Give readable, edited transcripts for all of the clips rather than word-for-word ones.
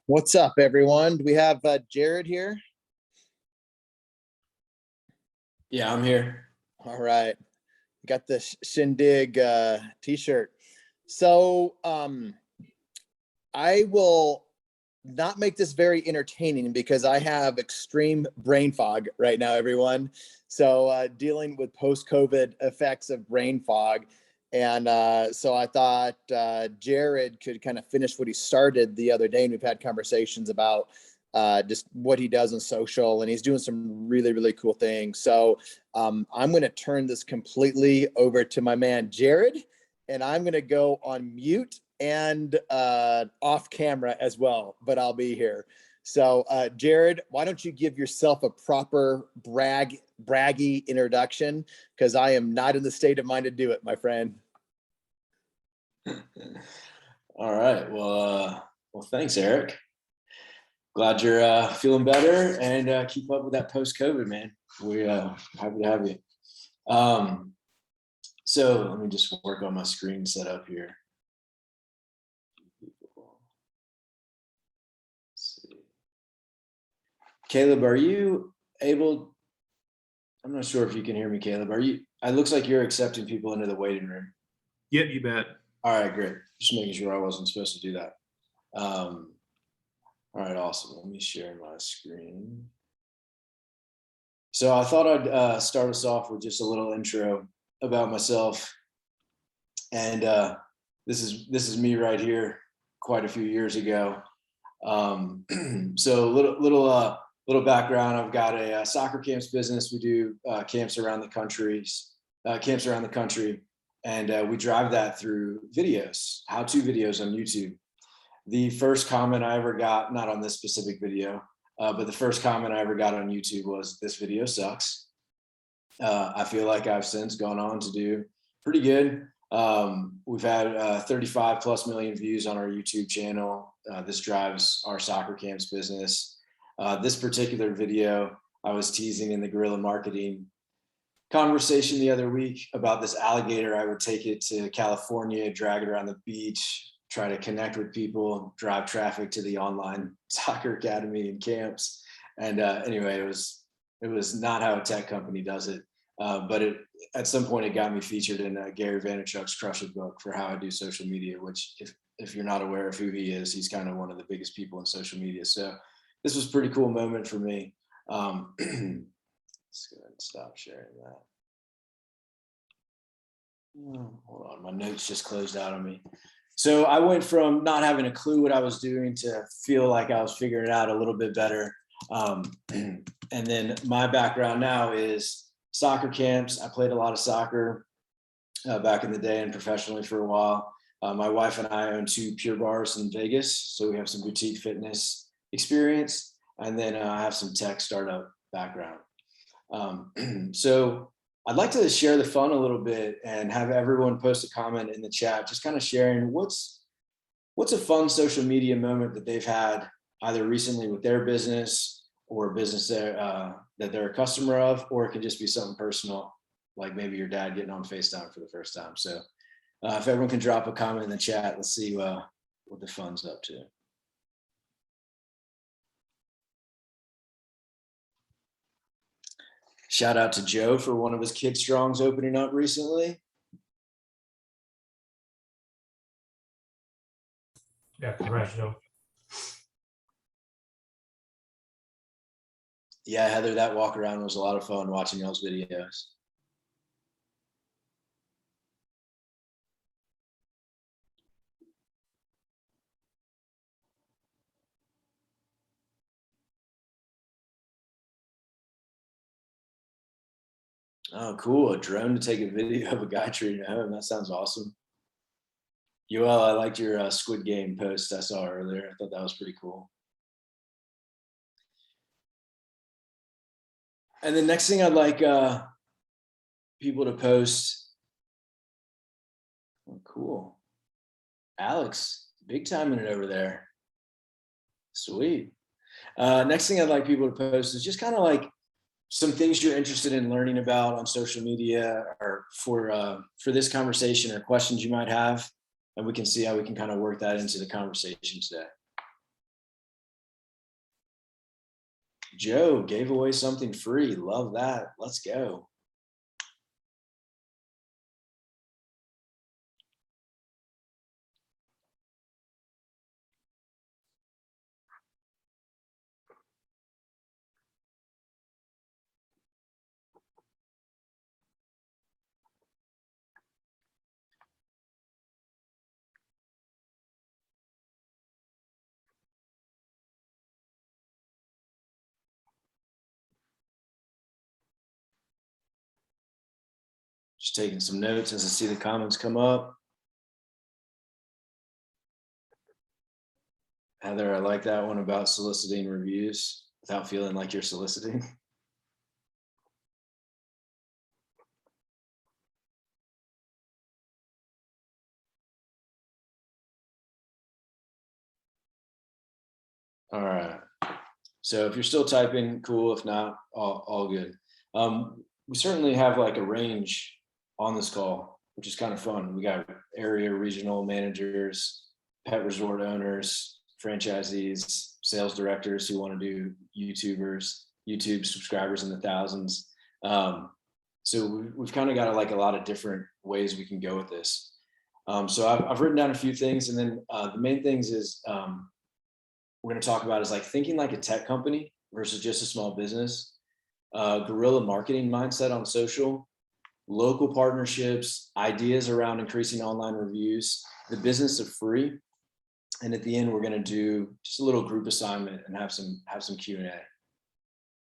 What's up, everyone? Do we have Jared here? Yeah, I'm here. All right. Got the Shindig t-shirt. So I will not make this very entertaining because I have extreme brain fog right now, everyone. So dealing with post-COVID effects of brain fog. And so I thought Jared could kind of finish what he started the other day. And we've had conversations about just what he does on social, and he's doing some really, really cool things. So I'm going to turn this completely over to my man, Jared, and I'm going to go on mute and off camera as well, but I'll be here. So Jared, why don't you give yourself a proper braggy introduction? Because I am not in the state of mind to do it, my friend. All right. Well, thanks, Eric. Glad you're feeling better and keep up with that post-COVID, man. We're happy to have you. So let me just work on my screen setup here. Let's see. Caleb, are you able? I'm not sure if you can hear me, Caleb. Are you? It looks like you're accepting people into the waiting room. Yep, you bet. All right, great. Just making sure I wasn't supposed to do that. All right, awesome. Let me share my screen. So I thought I'd start us off with just a little intro about myself. And this is me right here, quite a few years ago. So little background. I've got a soccer camps business. We do camps around the country, and we drive that through videos, how-to videos on YouTube. The first comment I ever got, not on this specific video, but the first comment I ever got on YouTube was, "This video sucks." I feel like I've since gone on to do pretty good. We've had 35 plus million views on our YouTube channel. This drives our soccer camps business. This particular video, I was teasing in the guerrilla marketing conversation the other week about this alligator. I would take it to California, drag it around the beach, try to connect with people, drive traffic to the online soccer academy and camps. And anyway, it was not how a tech company does it. But at some point it got me featured in Gary Vaynerchuk's Crush It book for how I do social media, which if you're not aware of who he is, he's kind of one of the biggest people in social media. So this was a pretty cool moment for me. Let's go ahead and stop sharing that. Hold on, my notes just closed out on me. So I went from not having a clue what I was doing to feel like I was figuring it out a little bit better. And then my background now is soccer camps. I played a lot of soccer back in the day and professionally for a while. My wife and I own 2 Pure Bars in Vegas, so we have some boutique fitness experience, and then I have some tech startup background. So I'd like to share the fun a little bit and have everyone post a comment in the chat, just kind of sharing what's a fun social media moment that they've had either recently with their business or a business that they're a customer of, or it can just be something personal, like maybe your dad getting on FaceTime for the first time. So if everyone can drop a comment in the chat, let's see what the fun's up to. Shout out to Joe for one of his Kid Strongs opening up recently. Yeah, congrats, Joe. Yeah, Heather, that walk around was a lot of fun watching y'all's videos. Oh, cool. A drone to take a video of a guy treating at home. That sounds awesome. Yoel, I liked your Squid Game post I saw earlier. I thought that was pretty cool. And the next thing I'd like people to post. Oh, cool. Alex, big time in it over there. Sweet. Next thing I'd like people to post is just kind of like some things you're interested in learning about on social media, or for this conversation, or questions you might have, and we can see how we can kind of work that into the conversation today. Joe gave away something free. Love that. Let's go. Just taking some notes as I see the comments come up. Heather, I like that one about soliciting reviews without feeling like you're soliciting. All right. So if you're still typing, cool. If not, all good. We certainly have like a range on this call, which is kind of fun. We got area regional managers, pet resort owners, franchisees, sales directors who want to do YouTubers, YouTube subscribers in the thousands. So we've kind of got like a lot of different ways we can go with this. So I've written down a few things, and then the main things is we're going to talk about is like thinking like a tech company versus just a small business, guerrilla marketing mindset on social, local partnerships, ideas around increasing online reviews, the business of free. And at the end, we're going to do just a little group assignment and have some Q&A.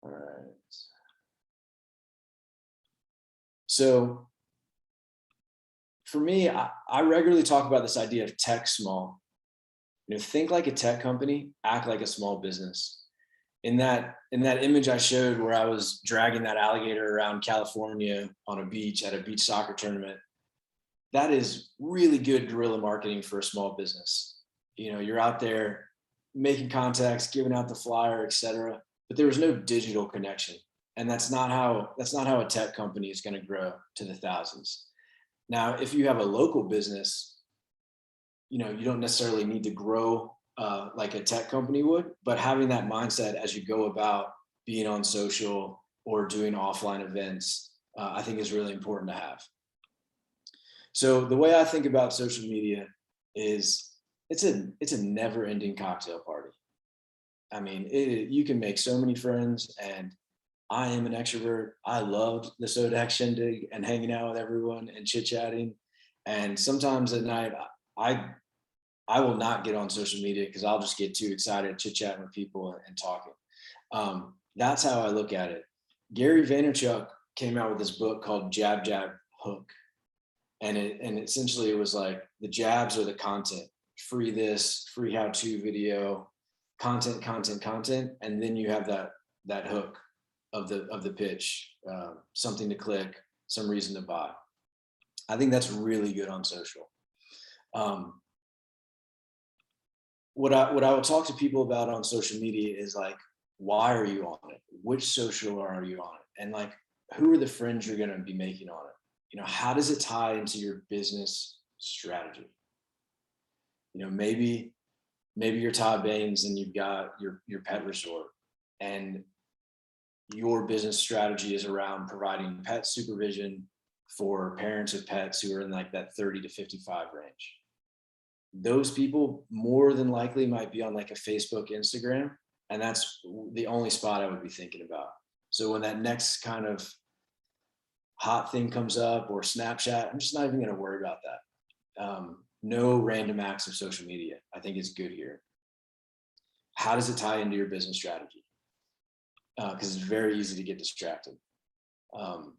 All right. So for me, I regularly talk about this idea of tech small. Think like a tech company, act like a small business. In that image I showed where I was dragging that alligator around California on a beach at a beach soccer tournament, that is really good guerrilla marketing for a small business. You're out there making contacts, giving out the flyer, etc. But there was no digital connection. And that's not how a tech company is going to grow to the thousands. Now, if you have a local business, you don't necessarily need to grow like a tech company would, but having that mindset as you go about being on social or doing offline events, I think is really important to have. So the way I think about social media is it's a never-ending cocktail party. I mean, you can make so many friends, and I am an extrovert. I loved the Sodak shindig and hanging out with everyone and chit-chatting. And sometimes at night, I will not get on social media because I'll just get too excited chit-chatting with people and talking. That's how I look at it. Gary Vaynerchuk came out with this book called Jab, Jab, Hook. And essentially it was like the jabs are the content, free this, free how-to video, content. And then you have that hook of the pitch, something to click, some reason to buy. I think that's really good on social. What I will talk to people about on social media is like, why are you on it? Which social are you on it? And like, who are the friends you're going to be making on it? How does it tie into your business strategy? Maybe you're Todd Baines and you've got your pet resort, and your business strategy is around providing pet supervision for parents of pets who are in like that 30 to 55 range. Those people more than likely might be on like a Facebook, Instagram, and that's the only spot I would be thinking about. So when that next kind of hot thing comes up, or Snapchat, I'm just not even going to worry about that. No random acts of social media, I think, is good here. How does it tie into your business strategy? Because it's very easy to get distracted. All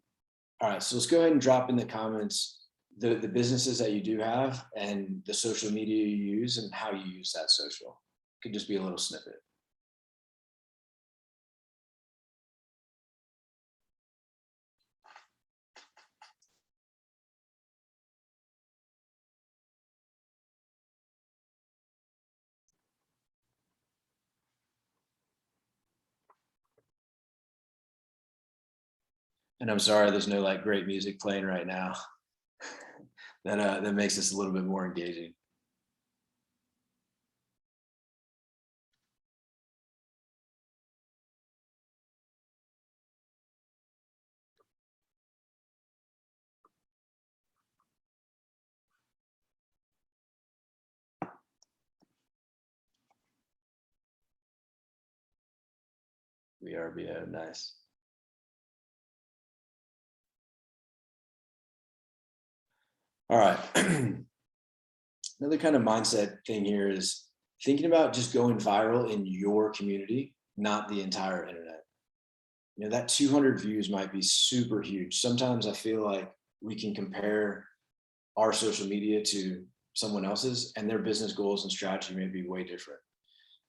right, so let's go ahead and drop in the comments the businesses that you do have and the social media you use and how you use that social. Could just be a little snippet. And I'm sorry, there's no like great music playing right now. That makes this a little bit more engaging. VRBO, nice. All right. Another kind of mindset thing here is thinking about just going viral in your community, not the entire internet. You know, that 200 views might be super huge. Sometimes I feel like we can compare our social media to someone else's, and their business goals and strategy may be way different.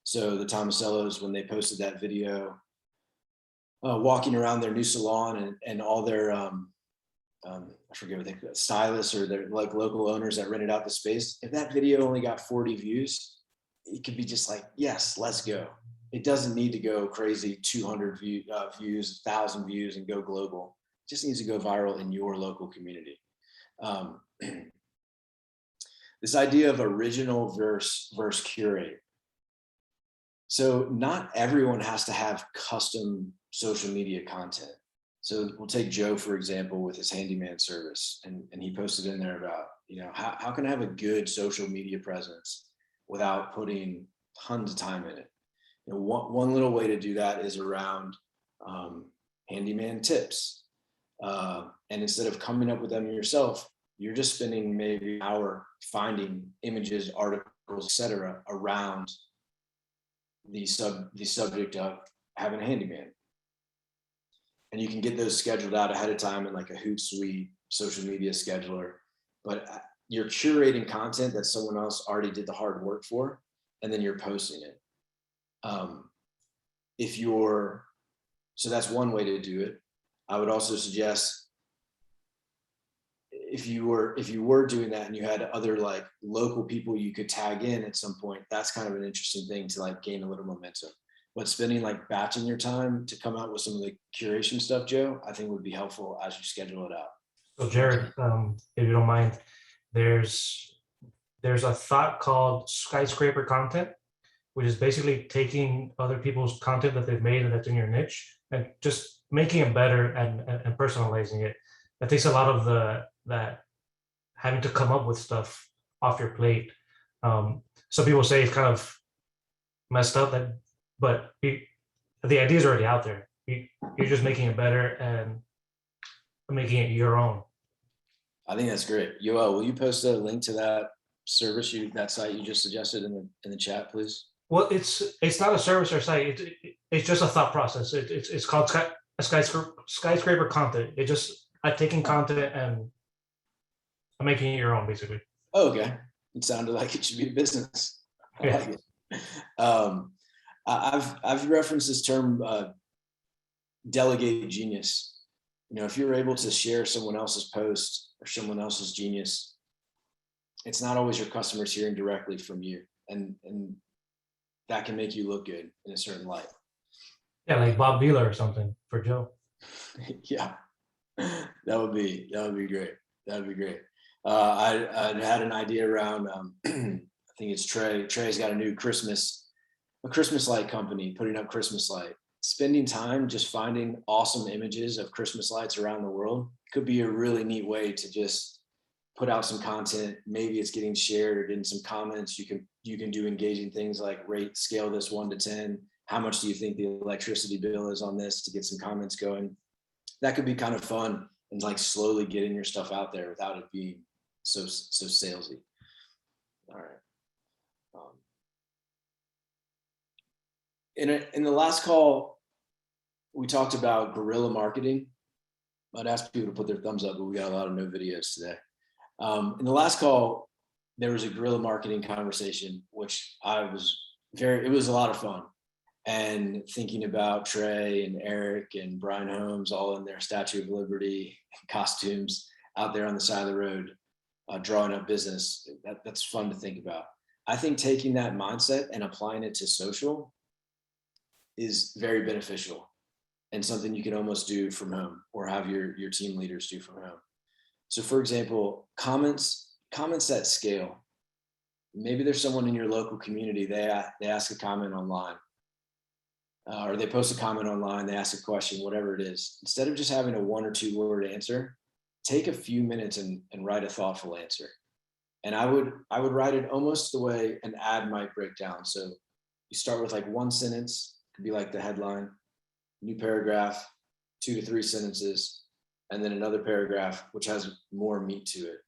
So the Tomasellos, when they posted that video, walking around their new salon and all their, I forget what they call it, stylists or their like local owners that rented out the space. If that video only got 40 views, it could be just like, yes, let's go. It doesn't need to go crazy, 200 views, 1,000 views and go global. It just needs to go viral in your local community. This idea of original versus curate. So not everyone has to have custom social media content. So we'll take Joe, for example, with his handyman service. And he posted in there about, you know, how can I have a good social media presence without putting tons of time in it? You know, one little way to do that is around handyman tips. And instead of coming up with them yourself, you're just spending maybe an hour finding images, articles, etc., around the subject of having a handyman. And you can get those scheduled out ahead of time in like a Hootsuite social media scheduler. But you're curating content that someone else already did the hard work for, and then you're posting it. So that's one way to do it. I would also suggest if you were doing that and you had other like local people you could tag in at some point, that's kind of an interesting thing to like gain a little momentum. But spending like batching your time to come out with some of the curation stuff, Joe, I think would be helpful as you schedule it out. So Jared, if you don't mind, there's a thought called skyscraper content, which is basically taking other people's content that they've made and that's in your niche and just making it better and personalizing it. That takes a lot of that having to come up with stuff off your plate. Some people say it's kind of messed up, but the idea is already out there. You're just making it better and making it your own. I think that's great. Yoel, will you post a link to that service, that site you just suggested in the chat, please? Well, it's not a service or site. It's just a thought process. It's called skyscraper content. I'm taking content and I'm making it your own, basically. Oh, okay. It sounded like it should be a business. I Yeah. like it. I've referenced this term, delegate genius. You know, if you're able to share someone else's post or someone else's genius, it's not always your customers hearing directly from you, and that can make you look good in a certain light. Yeah, like Bob Vila or something for Joe. Yeah, that would be great. That would be great. I had an idea around. I think it's Trey. Trey's got a new Christmas light company putting up Christmas light. Spending time just finding awesome images of Christmas lights around the world could be a really neat way to just put out some content. Maybe it's getting shared or getting some comments. You can do engaging things like scale this 1 to 10. How much do you think the electricity bill is on this, to get some comments going? That could be kind of fun and like slowly getting your stuff out there without it being so salesy. All right. In the last call, we talked about guerrilla marketing. I'd ask people to put their thumbs up, but we got a lot of no videos today. In the last call, there was a guerrilla marketing conversation, which it was a lot of fun. And thinking about Trey and Eric and Brian Holmes all in their Statue of Liberty costumes out there on the side of the road, drawing up business, that's fun to think about. I think taking that mindset and applying it to social is very beneficial and something you can almost do from home or have your team leaders do from home. So for example, comments that scale. Maybe there's someone in your local community, they ask a comment online, or they post a comment online, they ask a question, whatever it is. Instead of just having a 1 or 2 word answer, take a few minutes and write a thoughtful answer. And I would write it almost the way an ad might break down. So you start with like one sentence, could be like the headline. new paragraph, 2 to 3 sentences, and then another paragraph, which has more meat to it.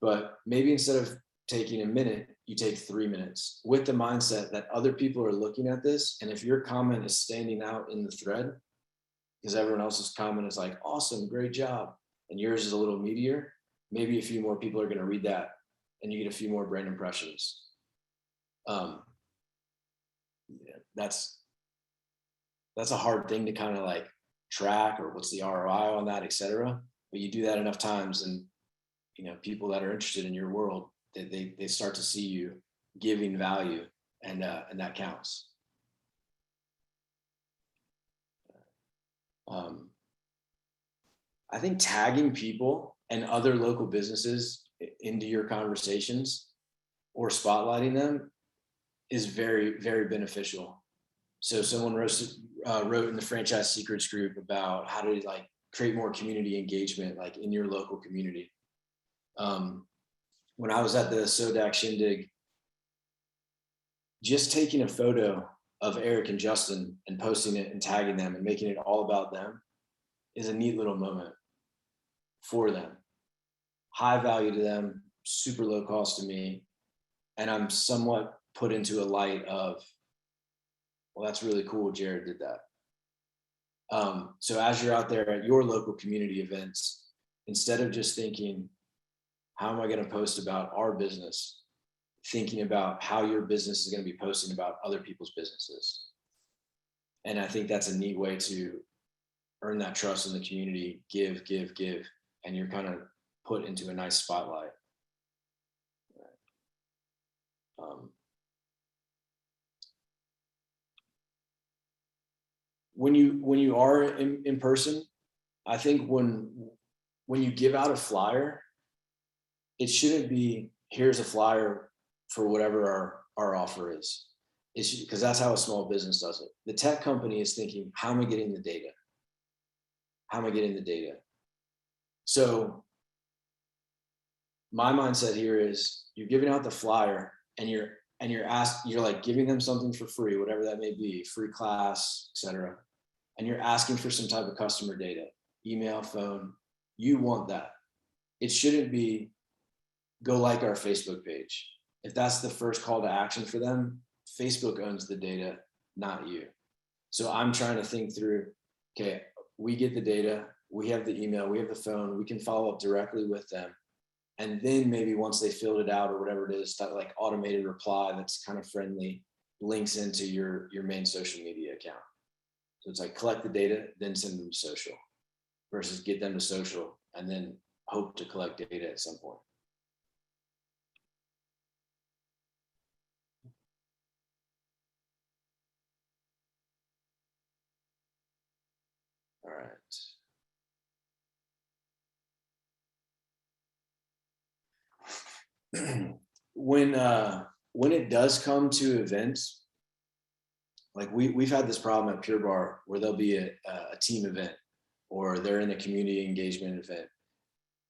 But maybe instead of taking a minute, you take 3 minutes with the mindset that other people are looking at this. And if your comment is standing out in the thread, because everyone else's comment is like, awesome, great job, and yours is a little meatier, maybe a few more people are going to read that and you get a few more brand impressions. Yeah, that's a hard thing to kind of like track, or what's the ROI on that, et cetera. But you do that enough times, and people that are interested in your world, they start to see you giving value, and that counts. I think tagging people and other local businesses into your conversations or spotlighting them is very, very beneficial. So someone wrote in the Franchise Secrets group about how to like create more community engagement, like in your local community. When I was at the SODAC Shindig, just taking a photo of Eric and Justin and posting it and tagging them and making it all about them is a neat little moment for them. High value to them, super low cost to me. And I'm somewhat put into a light of, well, that's really cool, Jared did that. So as you're out there at your local community events, instead of just thinking, how am I going to post about our business, thinking about how your business is going to be posting about other people's businesses. And I think that's a neat way to earn that trust in the community, give, and you're kind of put into a nice spotlight. When you are in person, I think when you give out a flyer, it shouldn't be, here's a flyer for whatever our offer is. It's because that's how a small business does it. The tech company is thinking, how am I getting the data? How am I getting the data? So my mindset here is you're giving out the flyer and you're like giving them something for free, whatever that may be, free class, etc. And you're asking for some type of customer data, email, phone. You want that. It shouldn't be go like our Facebook page. If that's the first call to action for them, Facebook owns the data, not you. So I'm trying to think through, okay, we get the data, we have the email, we have the phone, we can follow up directly with them. And then maybe once they filled it out or whatever it is, that like automated reply that's kind of friendly links into your main social media account. So it's like collect the data, then send them to social, versus get them to social and then hope to collect data at some point. All right. When it does come to events, like we've had this problem at Pure Barre where there'll be a team event or they're in a community engagement event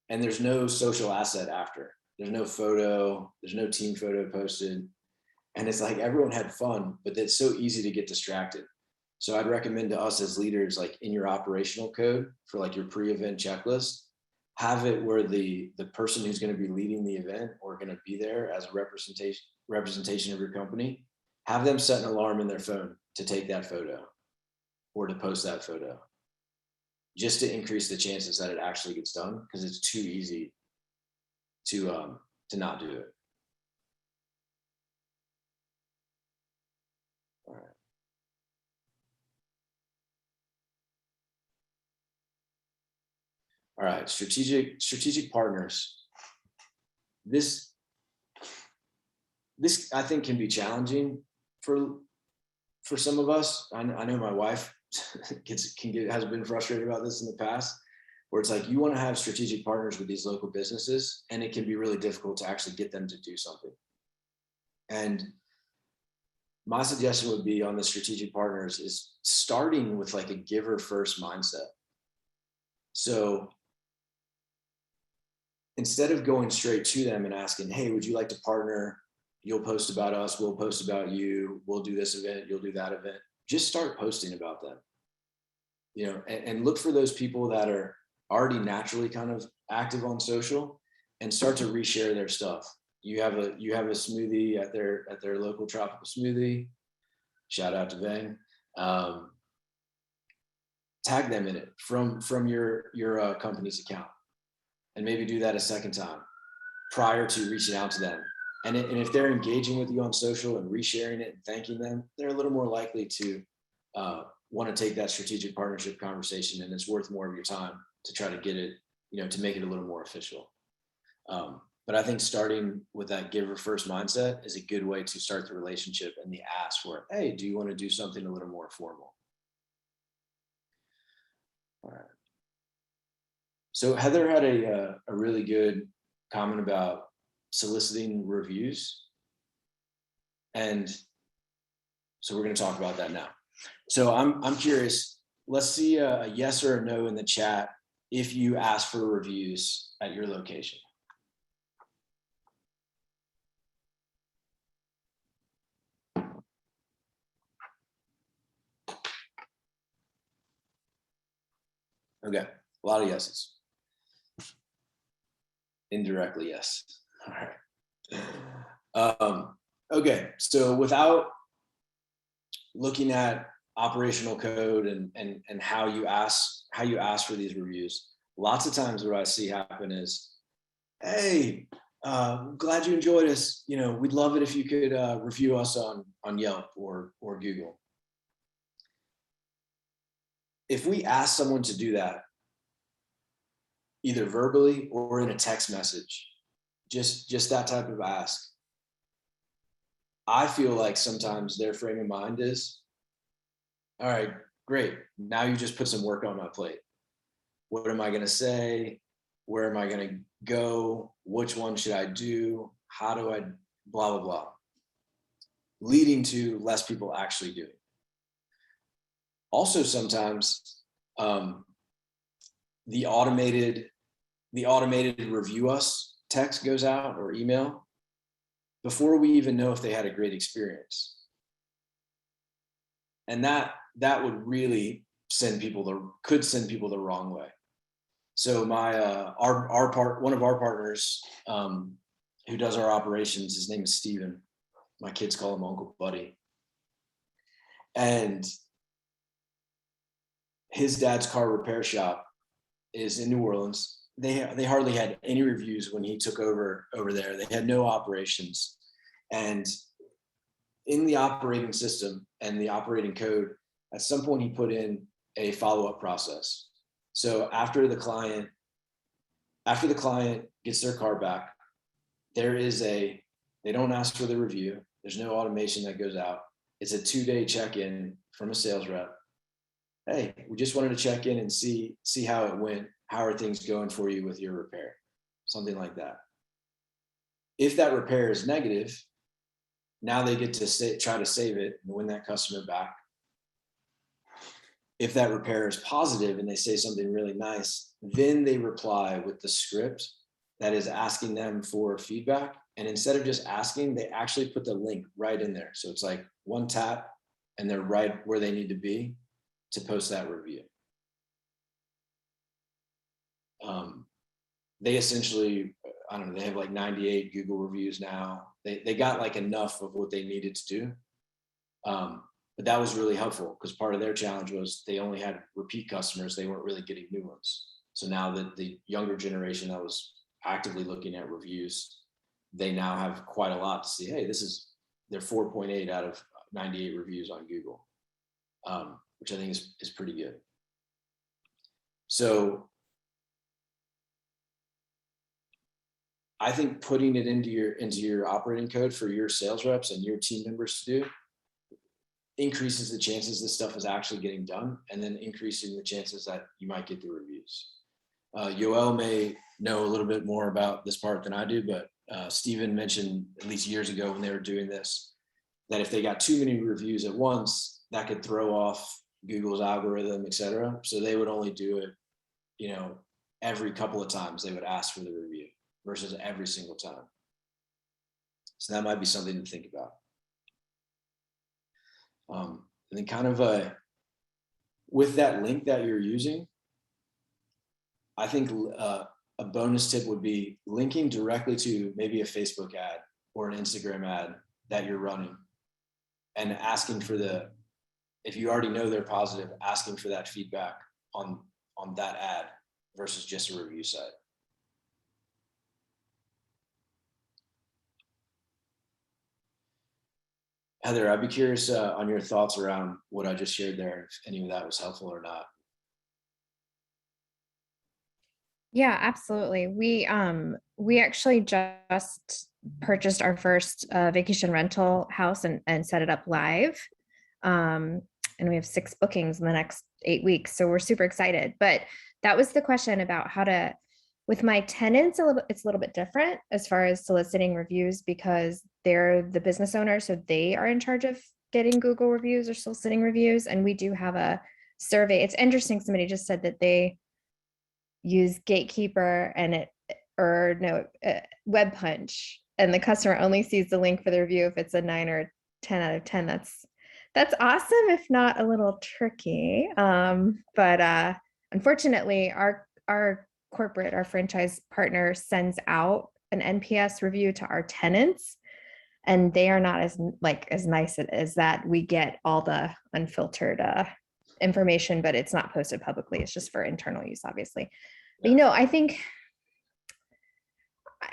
and there's no social asset after. There's no photo, there's no team photo posted. And it's like everyone had fun, but it's so easy to get distracted. So I'd recommend to us as leaders, like in your operational code for like your pre-event checklist, have it where the person who's going to be leading the event or going to be there as a representation of your company, have them set an alarm in their phone to take that photo or to post that photo, just to increase the chances that it actually gets done, because it's too easy to not do it. All right. All right, strategic partners. This I think can be challenging for some of us. I know my wife has been frustrated about this in the past, where it's like you want to have strategic partners with these local businesses, and it can be really difficult to actually get them to do something. And my suggestion would be on the strategic partners is starting with like a giver first mindset. So instead of going straight to them and asking, hey, would you like to partner? You'll post about us, we'll post about you, we'll do this event, you'll do that event. Just start posting about them. and look for those people that are already naturally kind of active on social and start to reshare their stuff. You have a smoothie at their local tropical smoothie. Shout out to Vang. Tag them in it from your company's account, and maybe do that a second time prior to reaching out to them. And if they're engaging with you on social and resharing it and thanking them, they're a little more likely to want to take that strategic partnership conversation, and it's worth more of your time to try to get it, to make it a little more official. But I think starting with that giver first mindset is a good way to start the relationship and the ask for, hey, do you want to do something a little more formal? All right. So Heather had a really good comment about soliciting reviews. And so we're going to talk about that now. So I'm curious, let's see a yes or a no in the chat if you ask for reviews at your location. Okay, a lot of yeses. Indirectly, yes. All right. Okay, so without looking at operational code and how you ask for these reviews, lots of times what I see happen is, hey, glad you enjoyed us. We'd love it if you could review us on Yelp or Google. If we ask someone to do that, either verbally or in a text message, just that type of ask, I feel like sometimes their frame of mind is, all right, great. Now you just put some work on my plate. What am I going to say? Where am I going to go? Which one should I do? How do I blah, blah, blah, leading to less people actually doing. Also, sometimes the automated review us text goes out or email before we even know if they had a great experience. And that would really could send people the wrong way. So one of our partners who does our operations, his name is Steven. My kids call him Uncle Buddy. And his dad's car repair shop is in New Orleans. They hardly had any reviews when he took over there. They had no operations. And in the operating system and the operating code, at some point he put in a follow-up process. So after the client gets their car back, they don't ask for the review. There's no automation that goes out. It's a 2-day check-in from a sales rep. Hey, we just wanted to check in and see how it went. How are things going for you with your repair? Something like that. If that repair is negative, now they get to try to save it and win that customer back. If that repair is positive and they say something really nice, then they reply with the script that is asking them for feedback. And instead of just asking, they actually put the link right in there. So it's like one tap and they're right where they need to be to post that review. They essentially, I don't know, they have like 98 Google reviews now. They got like enough of what they needed to do. But that was really helpful because part of their challenge was they only had repeat customers. They weren't really getting new ones. So now that the younger generation that was actively looking at reviews, they now have quite a lot to see. Hey, they're 4.8 out of 98 reviews on Google, which I think is pretty good. So I think putting it into your operating code for your sales reps and your team members to do increases the chances this stuff is actually getting done, and then increasing the chances that you might get the reviews. Yoel may know a little bit more about this part than I do, but Steven mentioned at least years ago when they were doing this, that if they got too many reviews at once, that could throw off Google's algorithm, et cetera. So they would only do it, every couple of times they would ask for the review versus every single time. So that might be something to think about. And then kind of with that link that you're using, I think a bonus tip would be linking directly to maybe a Facebook ad or an Instagram ad that you're running, and asking for if you already know they're positive, asking for that feedback on that ad versus just a review site. Heather, I'd be curious on your thoughts around what I just shared there, if any of that was helpful or not. Yeah, absolutely. We actually just purchased our first vacation rental house and set it up live. And we have 6 bookings in the next 8 weeks. So we're super excited. But that was the question about how to, with my tenants, it's a little bit different as far as soliciting reviews because they're the business owner. So they are in charge of getting Google reviews or soliciting reviews. And we do have a survey. It's interesting. Somebody just said that they use Gatekeeper and Web Punch, and the customer only sees the link for the review if it's a 9 or 10 out of 10. That's awesome, if not a little tricky. But unfortunately, our corporate, our franchise partner sends out an NPS review to our tenants, and they are not as nice as that. We get all the unfiltered information, but it's not posted publicly. It's just for internal use, obviously. But, I think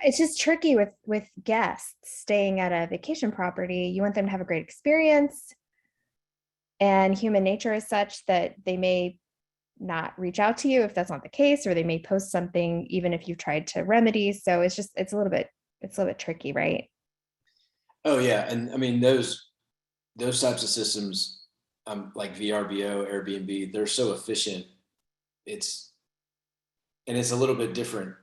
it's just tricky with guests staying at a vacation property. You want them to have a great experience, and human nature is such that they may not reach out to you if that's not the case, or they may post something even if you've tried to remedy. So it's a little bit tricky, right? Oh yeah, and I mean those types of systems, like VRBO, Airbnb, they're so efficient. It's a little bit different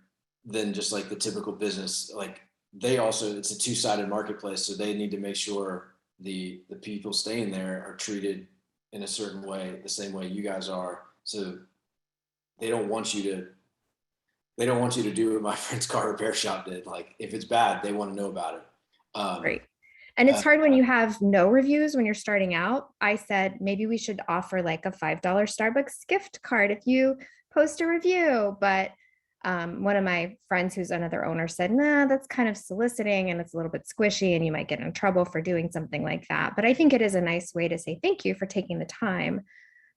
than just like the typical business. Like it's a two-sided marketplace, so they need to make sure the people staying there are treated in a certain way, the same way you guys are. So they don't want you to do what my friend's car repair shop did. Like if it's bad, they want to know about it. Right. And it's hard when you have no reviews when you're starting out. I said, maybe we should offer like a $5 Starbucks gift card if you post a review. But one of my friends who's another owner said, nah, that's kind of soliciting and it's a little bit squishy and you might get in trouble for doing something like that. But I think it is a nice way to say thank you for taking the time,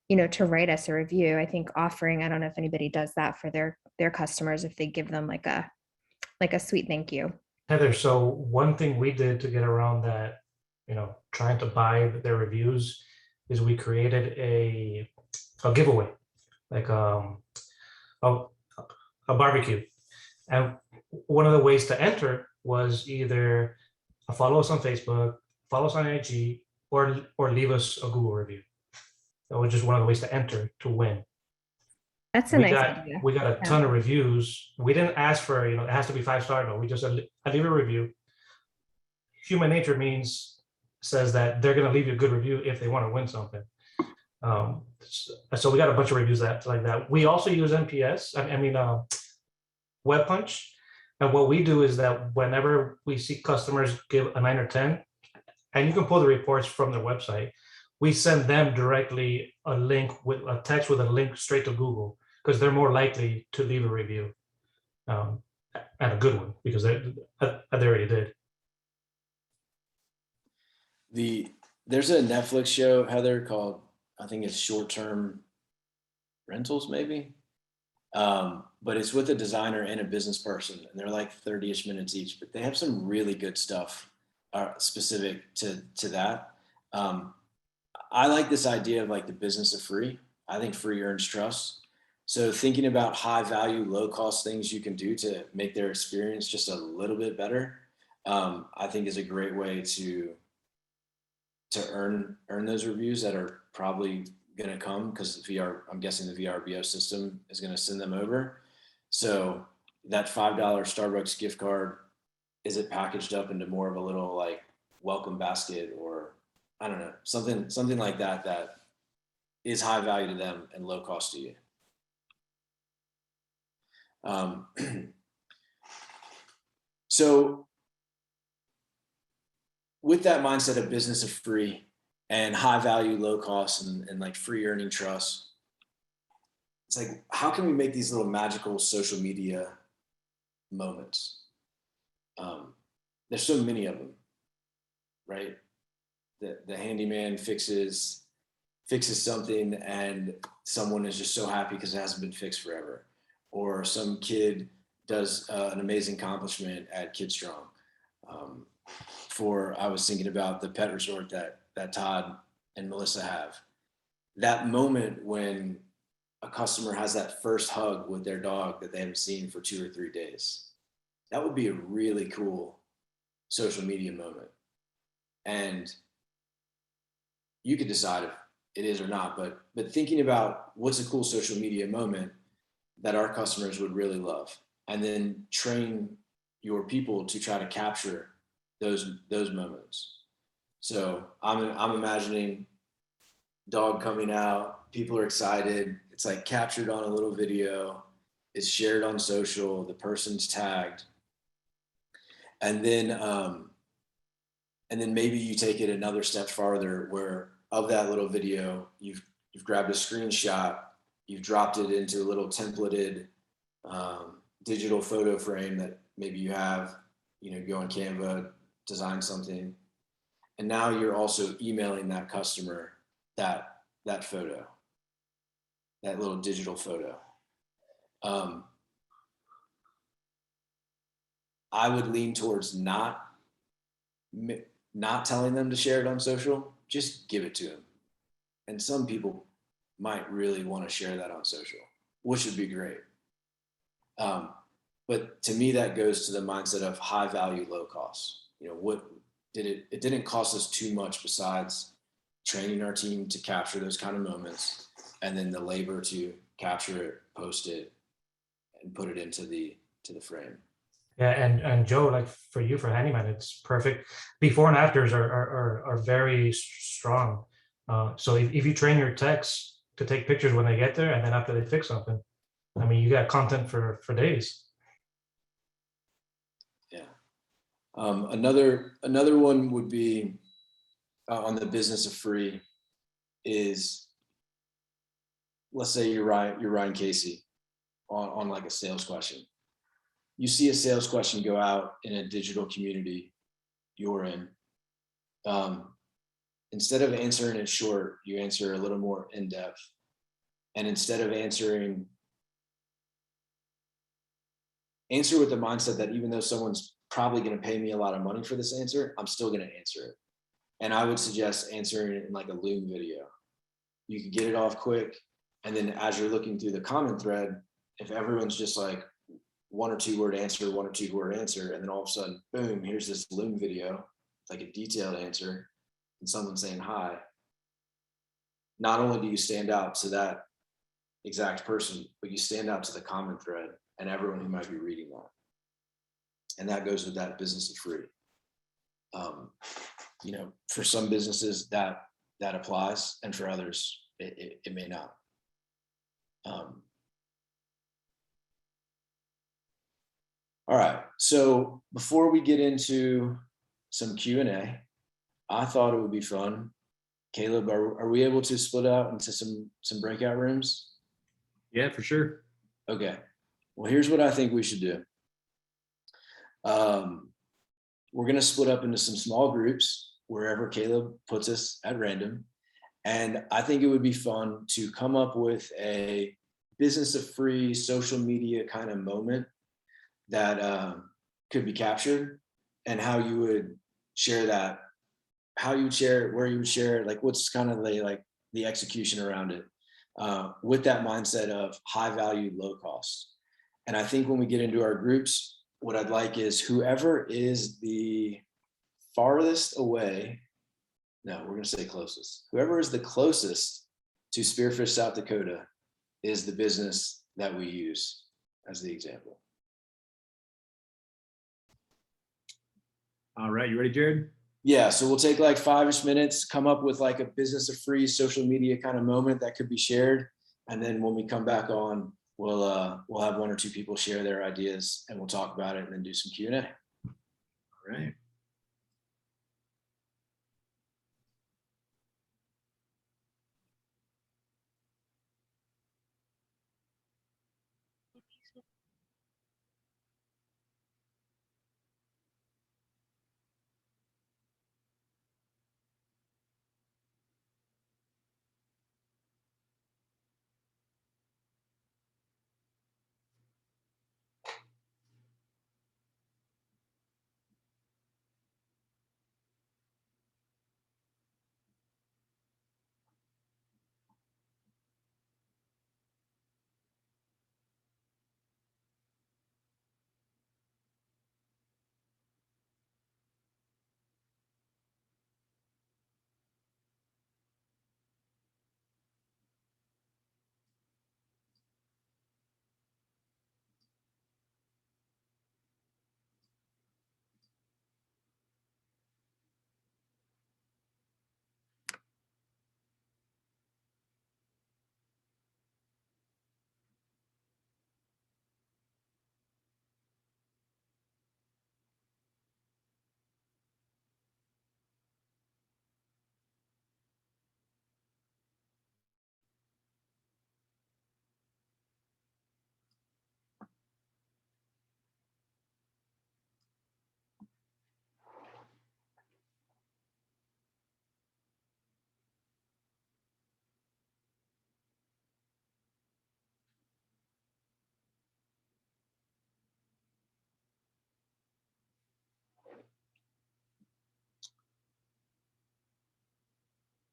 to write us a review. I think offering, I don't know if anybody does that for their customers, if they give them like a sweet thank you. Heather, so one thing we did to get around that, trying to buy their reviews, is we created a giveaway, like a barbecue. And one of the ways to enter was either follow us on Facebook, follow us on IG, or leave us a Google review. That was just one of the ways to enter to win. That's a nice idea. We got a ton of reviews. We didn't ask for, it has to be 5-star. No, we just said, I leave a review. Human nature says that they're going to leave you a good review if they want to win something. So we got a bunch of reviews like that. We also use NPS, Web Punch. And what we do is that whenever we see customers give a 9 or 10, and you can pull the reports from their website, we send them directly a link with a text with a link straight to Google, because they're more likely to leave a review, and a good one, because they already did. There's a Netflix show, Heather, called, I think it's Short-Term Rentals, maybe. But it's with a designer and a business person, and they're like 30-ish minutes each, but they have some really good stuff specific to that. I like this idea of like the business of free. I think free earns trust. So thinking about high value, low cost things you can do to make their experience just a little bit better, I think is a great way to earn those reviews that are probably going to come, because I'm guessing the VRBO system is going to send them over. So that $5 Starbucks gift card, is it packaged up into more of a little like welcome basket, or I don't know, something like that is high value to them and low cost to you. So with that mindset of business of free and high value, low cost, and like free earning trust, it's like, how can we make these little magical social media moments? There's so many of them, right? The handyman fixes something and someone is just so happy because it hasn't been fixed forever. Or some kid does an amazing accomplishment at KidStrong. I was thinking about the pet resort that Todd and Melissa have. That moment when a customer has that first hug with their dog that they haven't seen for 2 or 3 days, that would be a really cool social media moment. And you could decide if it is or not, but thinking about what's a cool social media moment that our customers would really love, and then train your people to try to capture those moments. So I'm imagining dog coming out, people are excited, it's like captured on a little video, it's shared on social, the person's tagged, and then maybe you take it another step farther, where of that little video, you've grabbed a screenshot, you've dropped it into a little templated digital photo frame that maybe you have, go on Canva, design something, and now you're also emailing that customer that photo, that little digital photo. I would lean towards not telling them to share it on social, just give it to them. And some people might really want to share that on social, which would be great. But to me, that goes to the mindset of high value, low cost. It didn't cost us too much besides training our team to capture those kind of moments, and then the labor to capture it, post it, and put it into the frame. Yeah, and Joe, like for you, for Handyman, it's perfect. Before and afters are very strong. So if you train your techs to take pictures when they get there, and then after they fix something, I mean, you got content for days. Yeah. Another one would be on the business of free is, let's say you're Ryan Casey on like a sales question. You see a sales question go out in a digital community you're in. Instead of answering it short, you answer a little more in depth. And instead of answer with the mindset that even though someone's probably going to pay me a lot of money for this answer, I'm still going to answer it. And I would suggest answering it in like a Loom video. You can get it off quick. And then as you're looking through the comment thread, if everyone's just like 1 or 2 word answer, and then all of a sudden, boom, here's this Loom video, like a detailed answer, and someone saying hi. Not only do you stand out to that exact person, but you stand out to the comment thread and everyone who might be reading that. And that goes with that business of free. For some businesses that applies, and for others, it may not. All right, so before we get into some Q&A, I thought it would be fun. Caleb, are we able to split out into some breakout rooms? Yeah, for sure. Okay, well, here's what I think we should do. We're going to split up into some small groups wherever Caleb puts us at random. And I think it would be fun to come up with a business of free social media kind of moment that could be captured, and how you would share that, how you would share it, where you would share it, like what's kind of the execution around it, with that mindset of high value, low cost. And I think when we get into our groups, what I'd like is whoever is the farthest away, no, we're going to say closest. Whoever is the closest to Spearfish, South Dakota is the business that we use as the example. All right, you ready, Jared? Yeah, so we'll take like 5-ish minutes, come up with like a business of free social media kind of moment that could be shared. And then when we come back on, we'll have 1 or 2 people share their ideas and we'll talk about it and then do some Q&A. All right.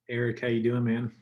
Eric, how you doing, man?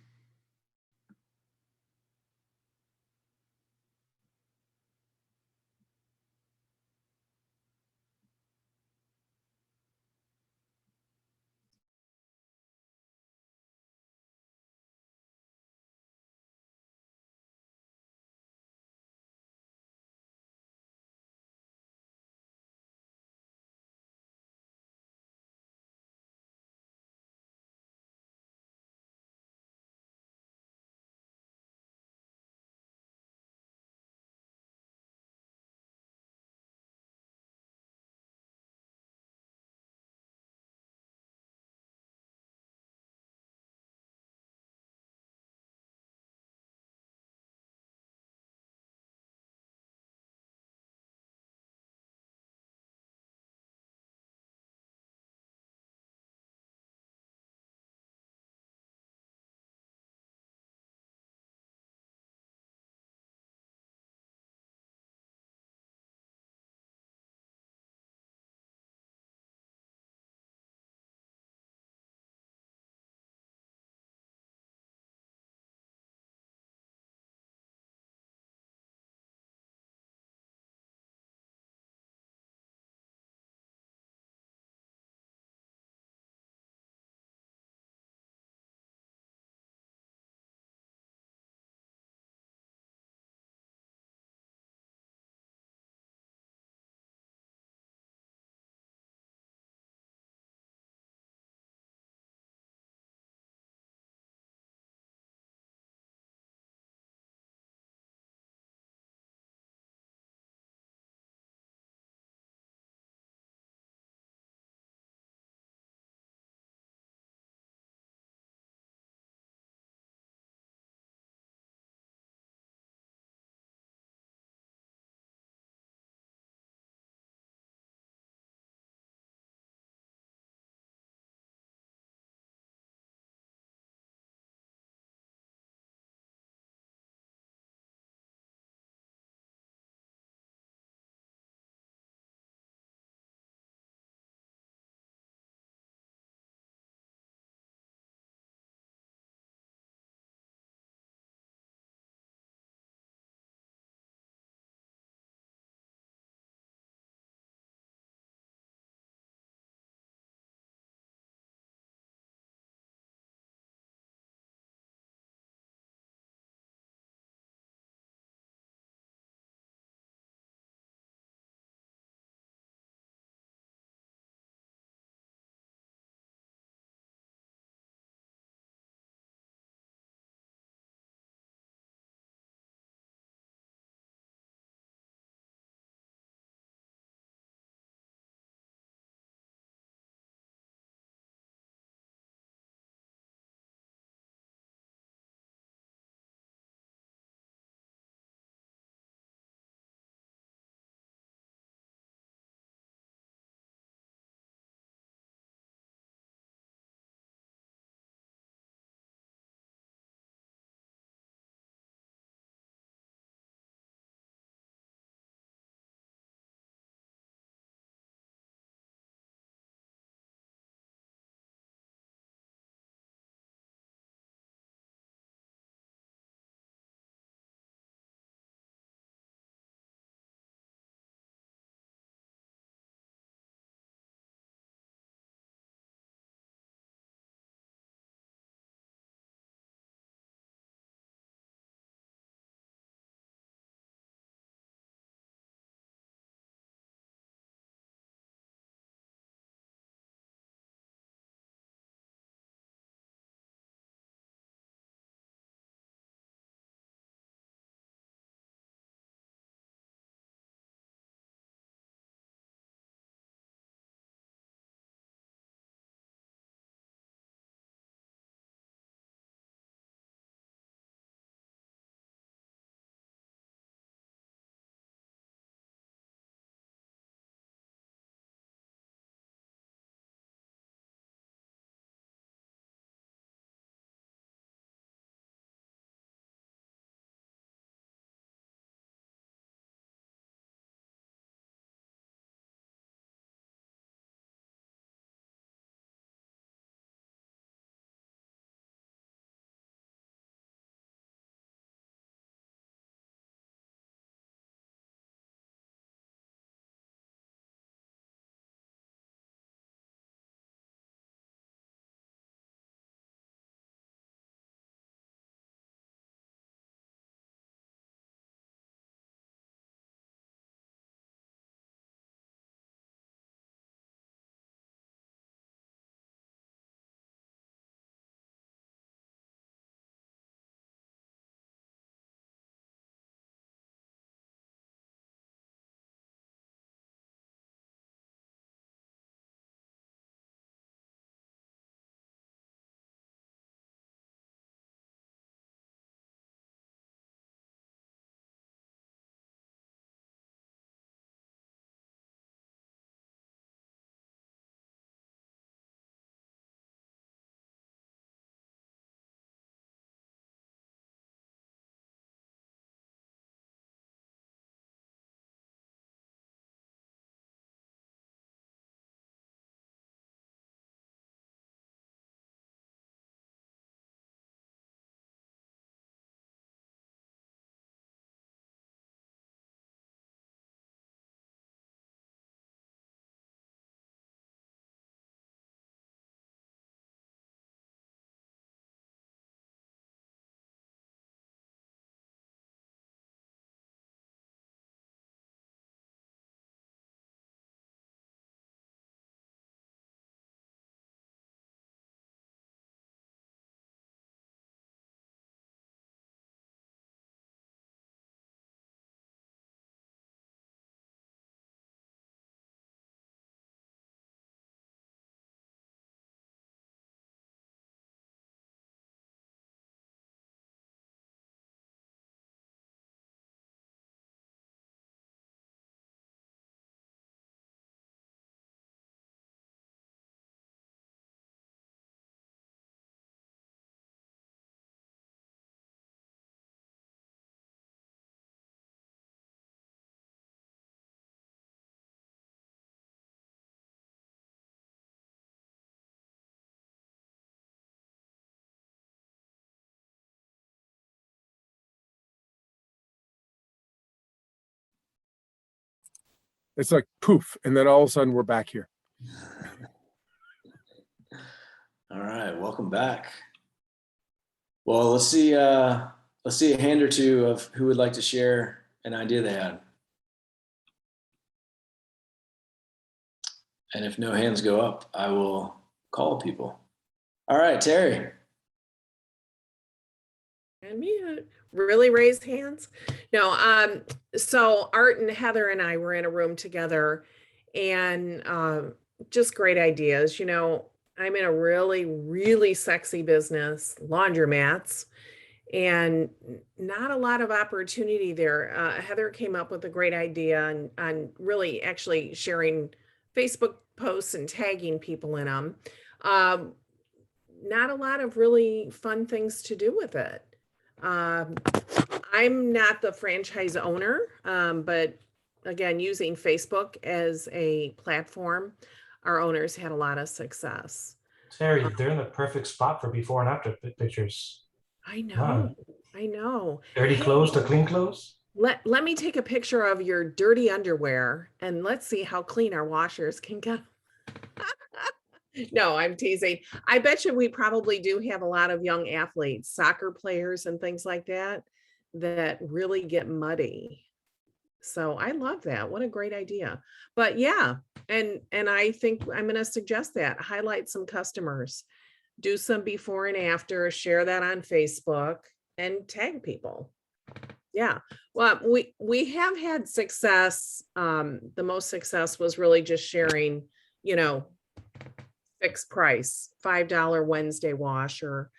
It's like poof, and then all of a sudden we're back here. All right, welcome back. Well, let's see a hand or two of who would like to share an idea they had. And if no hands go up, I will call people. All right, Terry. And mute. Really raised hands? No, so Art and Heather and I were in a room together and just great ideas. You know, I'm in a really, really sexy business, laundromats, and not a lot of opportunity there. Heather came up with a great idea on really actually sharing Facebook posts and tagging people in them. Not a lot of really fun things to do with it. I'm not the franchise owner, but again, using Facebook as a platform, our owners had a lot of success. Terry, they're in the perfect spot for before and after pictures. I know, Wow. I know. Dirty Hey, clothes to clean clothes. Let me take a picture of your dirty underwear and let's see how clean our washers can get. No, I'm teasing. I bet you we probably do have a lot of young athletes, soccer players and things like that, that really get muddy. So I love that. What a great idea. But yeah, and I think I'm going to suggest that highlight some customers, do some before and after, share that on Facebook and tag people. Yeah. Well, we have had success. The most success was really just sharing, you know, fixed price, $5 Wednesday wash or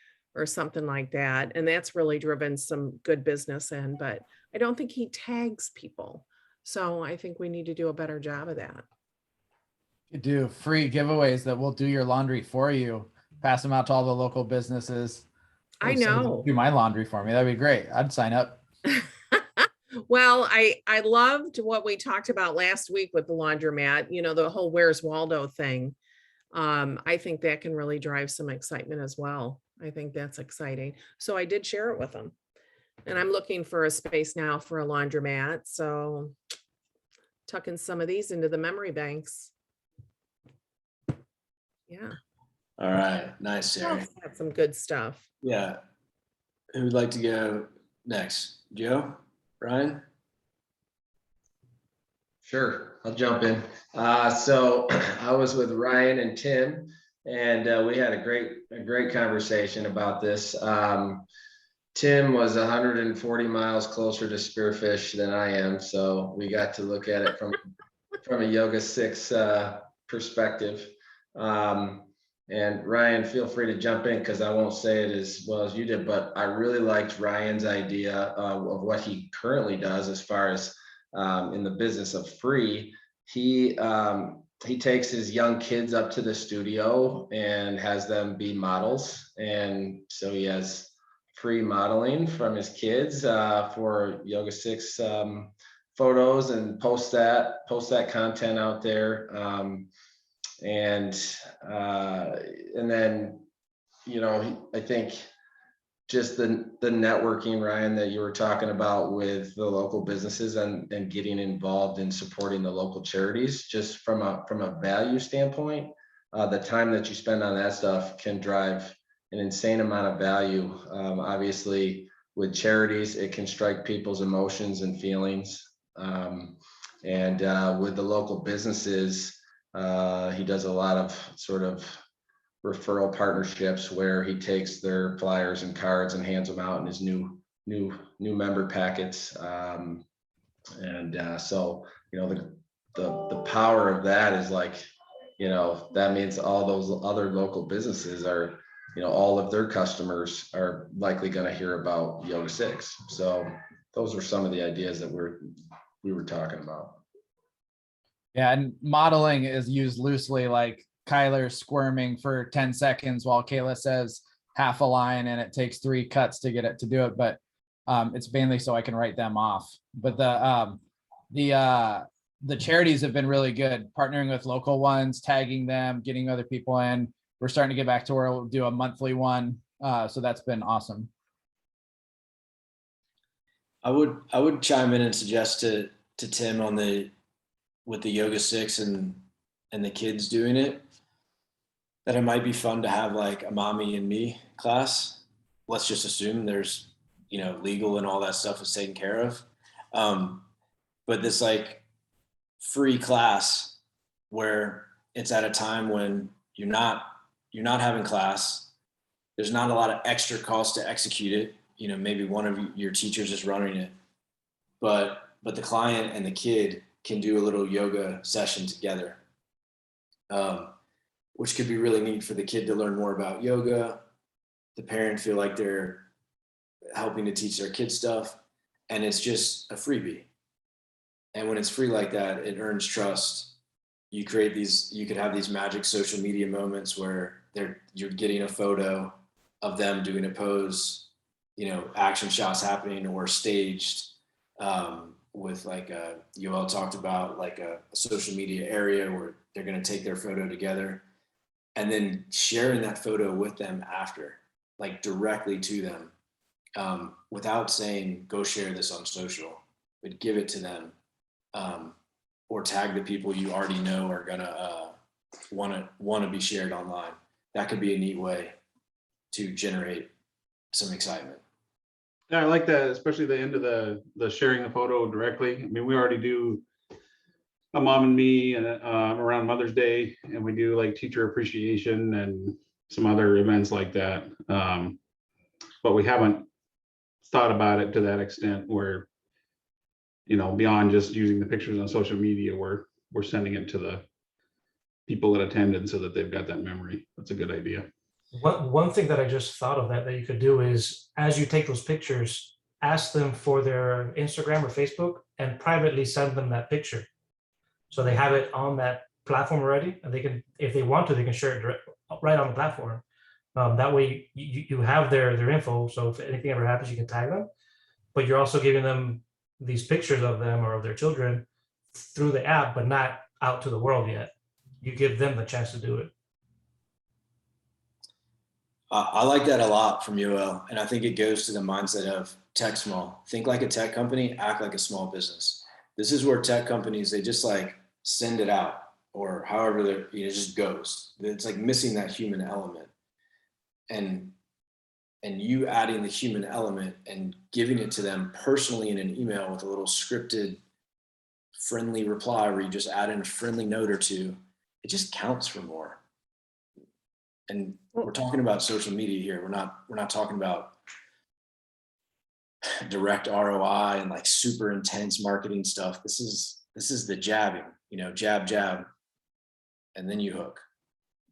something like that. And that's really driven some good business in, but I don't think he tags people. So I think we need to do a better job of that. You do free giveaways that will do your laundry for you. Pass them out to all the local businesses. I Or someone know. do my laundry for me. That'd be great. I'd sign up. Well, I loved what we talked about last week with the laundromat, you know, the whole Where's Waldo thing. I think that can really drive some excitement as well. I think that's exciting. So I did share it with them. And I'm looking for a space now for a laundromat. So tucking some of these into the memory banks. Yeah. All right, nice, Terry. Got some good stuff. Yeah. Who would like to go next? Joe? Ryan? Sure, I'll jump in. So I was with Ryan and Tim, and we had a great conversation about this. Tim was 140 miles closer to Spearfish than I am, so we got to look at it from a Yoga 6 perspective. And Ryan, feel free to jump in because I won't say it as well as you did, but I really liked Ryan's idea of what he currently does as far as in the business of free. He takes his young kids up to the studio and has them be models. And so he has free modeling from his kids for Yoga 6 photos and post that content out there. And then, you know, I think just the networking, Ryan, that you were talking about with the local businesses and getting involved in supporting the local charities, just from a value standpoint, the time that you spend on that stuff can drive an insane amount of value. Obviously, with charities, it can strike people's emotions and feelings. And with the local businesses, he does a lot of sort of referral partnerships where he takes their flyers and cards and hands them out in his new member packets. So, you know, the power of that is like, you know, that means all those other local businesses are, you know, all of their customers are likely going to hear about Yoga 6. So those are some of the ideas that we were talking about. Yeah, and modeling is used loosely, like Kyler squirming for 10 seconds while Kayla says half a line and it takes 3 cuts to get it to do it. But it's mainly so I can write them off. But the charities have been really good, partnering with local ones, tagging them, getting other people in. We're starting to get back to where we'll do a monthly one. So that's been awesome. I would chime in and suggest to Tim on the with the Yoga 6 and the kids doing it, that it might be fun to have like a mommy and me class. Let's just assume there's, you know, legal and all that stuff is taken care of. But this like free class where it's at a time when you're not having class, there's not a lot of extra cost to execute it. You know, maybe one of your teachers is running it, but the client and the kid can do a little yoga session together, which could be really neat for the kid to learn more about yoga. The parent feel like they're helping to teach their kid stuff, and it's just a freebie. And when it's free like that, it earns trust. You create these, you could have these magic social media moments where you're getting a photo of them doing a pose, you know, action shots happening or staged, with like Yoel talked about, like a social media area where they're going to take their photo together, and then sharing that photo with them after, like directly to them, without saying, go share this on social, but give it to them, or tag the people you already know are going to want to be shared online. That could be a neat way to generate some excitement. Yeah, I like that, especially the end of the sharing the photo directly. I mean, we already do a mom and me and around Mother's Day, and we do like teacher appreciation and some other events like that. But we haven't thought about it to that extent where, you know, beyond just using the pictures on social media, we're sending it to the people that attended so that they've got that memory. That's a good idea. One thing that I just thought of that you could do is, as you take those pictures, ask them for their Instagram or Facebook and privately send them that picture. So they have it on that platform already, and they can, if they want to, they can share it right on the platform. That way you have their info. So if anything ever happens, you can tag them, but you're also giving them these pictures of them or of their children through the app, but not out to the world yet. You give them the chance to do it. I like that a lot from Yoel, and I think it goes to the mindset of tech small. Think like a tech company, act like a small business. This is where tech companies, they just like send it out, or however it just goes. It's like missing that human element, and you adding the human element and giving it to them personally in an email with a little scripted, friendly reply where you just add in a friendly note or two. It just counts for more. And we're talking about social media here. We're not talking about direct ROI and like super intense marketing stuff. This is the jabbing, you know, jab, and then you hook.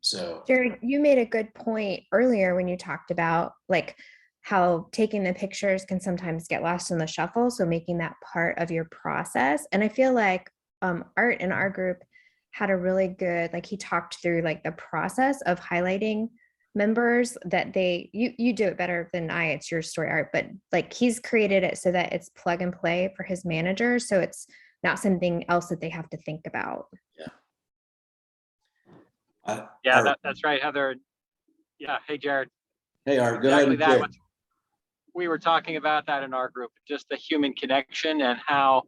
So Jared, you made a good point earlier when you talked about like how taking the pictures can sometimes get lost in the shuffle. So making that part of your process. And I feel like Art in our group had a really good, like he talked through like the process of highlighting members that you do it better than I, it's your story, Art, but like he's created it so that it's plug and play for his manager. So it's not something else that they have to think about. Yeah. That's right, Heather. Yeah. Hey, Jared. Hey, Art, go Exactly ahead. that. We were talking about that in our group, just the human connection and how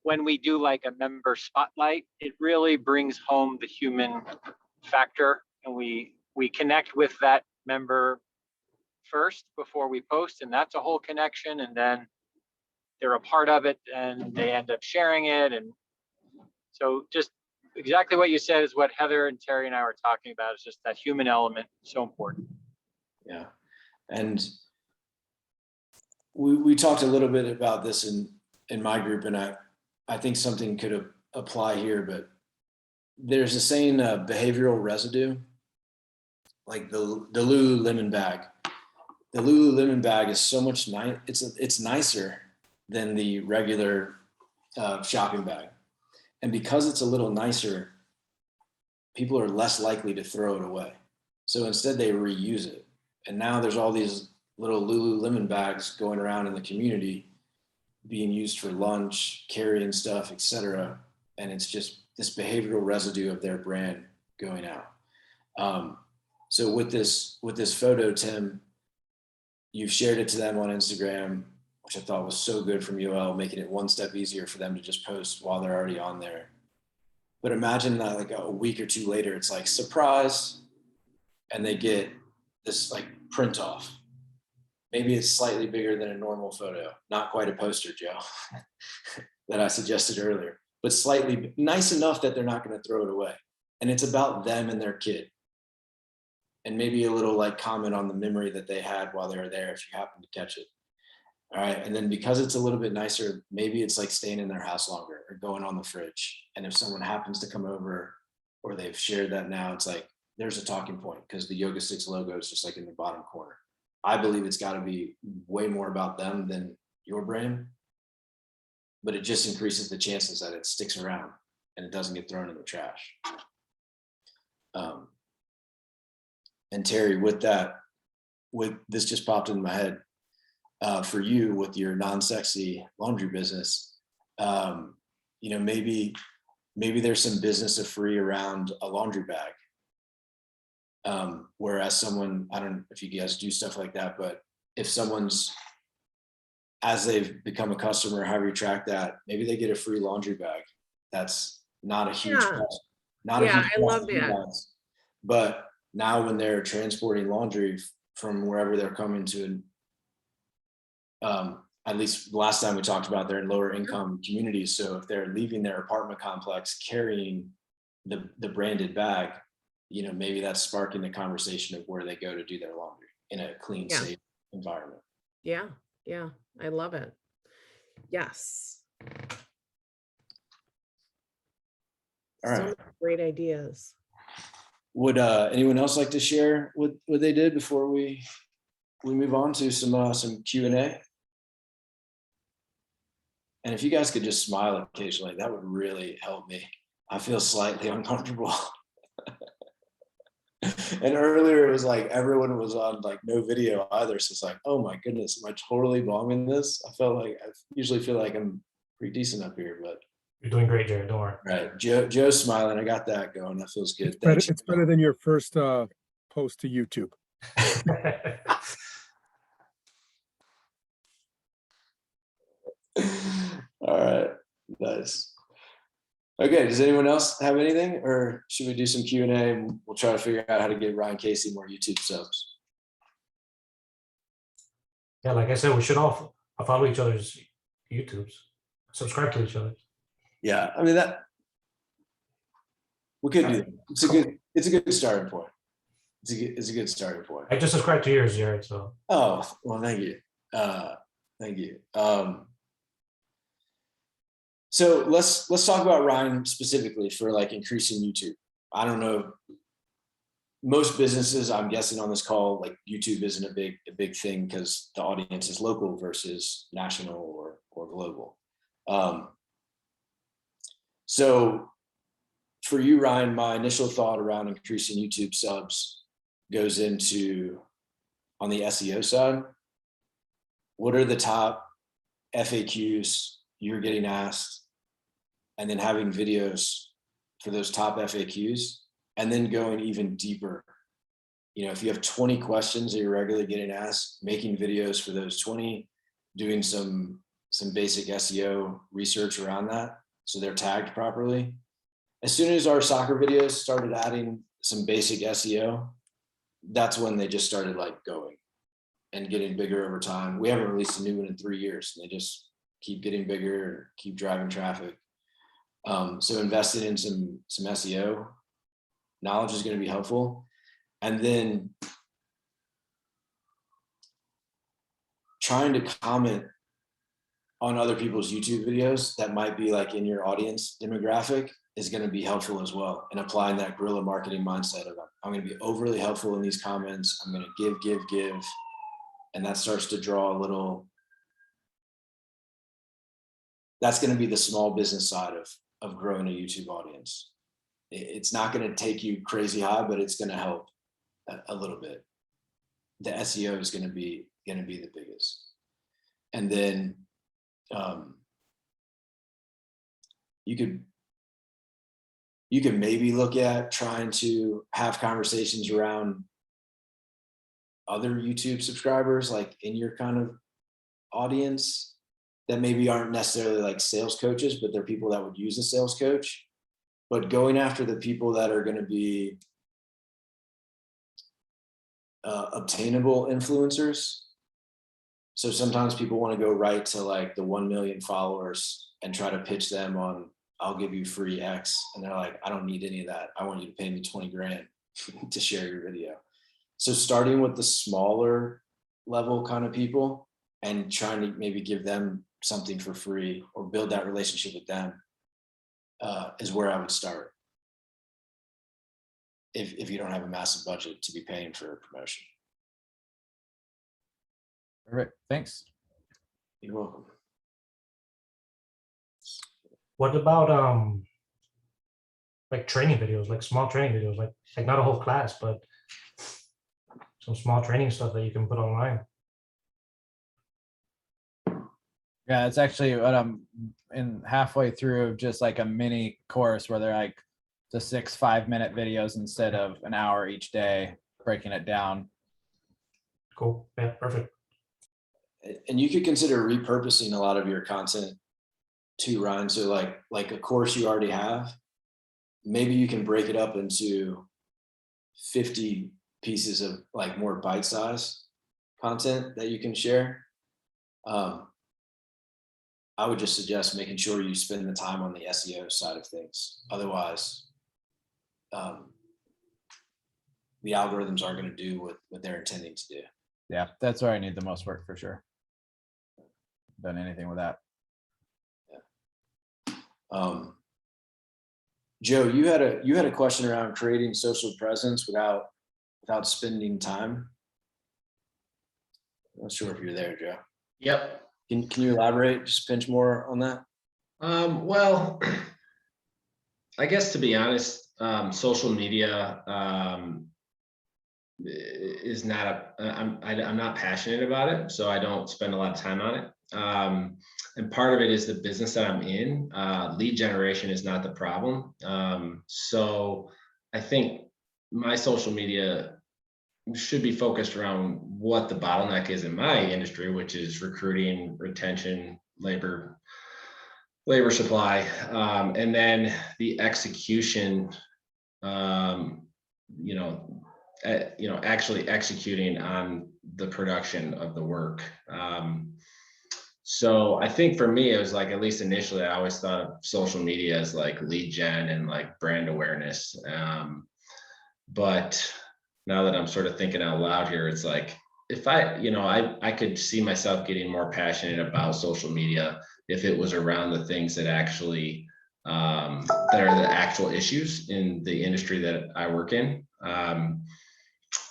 when we do like a member spotlight, it really brings home the human factor, and we connect with that member first before we post, and that's a whole connection, and then they're a part of it and they end up sharing it. And so just exactly what you said is what Heather and Terry and I were talking about, is just that human element, so important. Yeah. And we talked a little bit about this in my group, and I think something could apply here, but there's a saying, behavioral residue, like the Lululemon bag. The Lululemon bag is so much it's nicer than the regular shopping bag. And because it's a little nicer, people are less likely to throw it away. So instead they reuse it. And now there's all these little Lululemon bags going around in the community being used for lunch, carrying stuff, etc. And it's just this behavioral residue of their brand going out. So with this photo, Tim, you've shared it to them on Instagram. which I thought was so good from UL, making it one step easier for them to just post while they're already on there. But imagine that like a week or two later, it's like surprise, and they get this like print off. Maybe it's slightly bigger than a normal photo, not quite a poster, Joe, that I suggested earlier, but slightly nice enough that they're not going to throw it away. And it's about them and their kid. And maybe a little like comment on the memory that they had while they were there, if you happen to catch it. All right. And then because it's a little bit nicer, maybe it's like staying in their house longer or going on the fridge. And if someone happens to come over or they've shared that now, it's like, there's a talking point because the YogaSix logo is just like in the bottom corner. I believe it's got to be way more about them than your brand, but it just increases the chances that it sticks around and it doesn't get thrown in the trash. And Terry, with that, this just popped into my head. For you with your non-sexy laundry business, you know, maybe there's some business of free around a laundry bag. Whereas someone, I don't know if you guys do stuff like that, but if someone's, as they've become a customer, however you track that, maybe they get a free laundry bag. That's not a huge cost. Not a huge I love cost to you that. guys. But now when they're transporting laundry from wherever they're coming to, at least last time we talked about they're in lower income communities. So if they're leaving their apartment complex carrying the branded bag, you know, maybe that's sparking the conversation of where they go to do their laundry in a clean, safe environment. Yeah, I love it. Yes. All right. So many great ideas. Would anyone else like to share what they did before we move on to some Q&A? And if you guys could just smile occasionally, that would really help me. I feel slightly uncomfortable. And earlier it was like everyone was on like no video either. So it's like, oh my goodness, am I totally bombing this? I usually feel like I'm pretty decent up here, but You're doing great, Jared. Don't worry. right. Joe's smiling. I got that going. That feels good. It's better than your first post to YouTube. All right, nice. Okay, does anyone else have anything, or should we do some Q&A and we'll try to figure out how to get Ryan Casey more YouTube subs? Yeah, like I said, we should all follow each other's YouTubes, subscribe to each other. Yeah, I mean that we could do that. It's a good starting point. It's a good starting point. I just subscribed to yours, Jared. So oh well, thank you. Thank you. So let's talk about Ryan specifically for like increasing YouTube. I don't know. Most businesses, I'm guessing on this call, like YouTube isn't a big thing because the audience is local versus national or global. So for you, Ryan, my initial thought around increasing YouTube subs goes into on the SEO side. What are the top FAQs you're getting asked, and then having videos for those top FAQs, and then going even deeper. You know, if you have 20 questions that you're regularly getting asked, making videos for those 20, doing some basic SEO research around that so they're tagged properly. As soon as our soccer videos started adding some basic SEO, that's when they just started like going and getting bigger over time. We haven't released a new one in 3 years. And they just keep getting bigger, keep driving traffic. So investing in some SEO knowledge is going to be helpful. And then trying to comment on other people's YouTube videos that might be like in your audience demographic is going to be helpful as well. And applying that guerrilla marketing mindset of I'm going to be overly helpful in these comments. I'm going to give. And that starts to draw a little, that's going to be the small business side of growing a YouTube audience. It's not going to take you crazy high, but it's going to help a little bit. The SEO is going to be the biggest. And then you could maybe look at trying to have conversations around other YouTube subscribers, like in your kind of audience that maybe aren't necessarily like sales coaches, but they're people that would use a sales coach. But going after the people that are going to be obtainable influencers. So sometimes people want to go right to like the 1 million followers and try to pitch them on, I'll give you free X. And they're like, I don't need any of that. I want you to pay me 20 grand to share your video. So starting with the smaller level kind of people and trying to maybe give them something for free or build that relationship with them is where I would start. If you don't have a massive budget to be paying for a promotion. Perfect. Thanks. You're welcome. What about like training videos, like small training videos, like not a whole class, but some small training stuff that you can put online? Yeah, it's actually what I'm in halfway through, just like a mini course where they're like the 6 5-minute videos instead of an hour each day, breaking it down. Cool. Yeah, perfect. And you could consider repurposing a lot of your content too, Ryan. So like a course you already have, maybe you can break it up into 50 pieces of like more bite-sized content that you can share. I would just suggest making sure you spend the time on the SEO side of things. Otherwise, the algorithms aren't going to do what they're intending to do. Yeah, that's where I need the most work for sure. Done anything with that. Joe, you had a question around creating social presence without spending time. I'm not sure if you're there, Joe. Yep. Can you elaborate just a pinch more on that? Well, I guess to be honest, social media is not I'm not passionate about it, so I don't spend a lot of time on it. And part of it is the business that I'm in. Lead generation is not the problem. So I think my social media should be focused around what the bottleneck is in my industry, which is recruiting, retention, labor supply, and then the execution, actually executing on the production of the work. So I think for me, it was like, at least initially, I always thought of social media as like lead gen and like brand awareness. But now that I'm sort of thinking out loud here, it's like, if I could see myself getting more passionate about social media if it was around the things that actually, that are the actual issues in the industry that I work in. And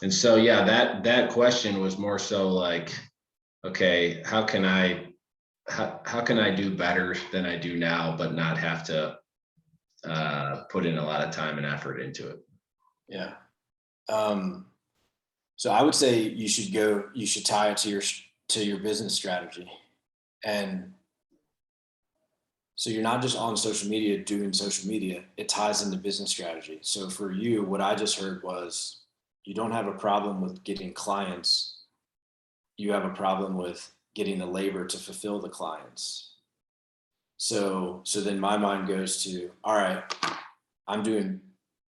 so, yeah, that question was more so like, okay, how can I do better than I do now, but not have to put in a lot of time and effort into it? Yeah. So I would say you should tie it to your business strategy. And so you're not just on social media doing social media, it ties into business strategy. So for you, what I just heard was you don't have a problem with getting clients. You have a problem with getting the labor to fulfill the clients. So then my mind goes to, all right,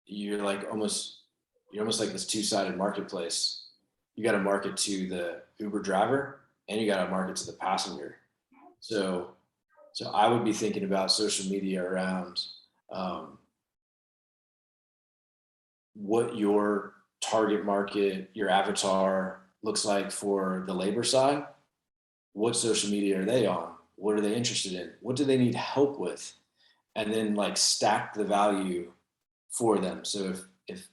you're almost like this two-sided marketplace. You got to market to the Uber driver and you got to market to the passenger. So I would be thinking about social media around what your target market, your avatar looks like for the labor side. What social media are they on? What are they interested in? What do they need help with? And then like stack the value for them. So if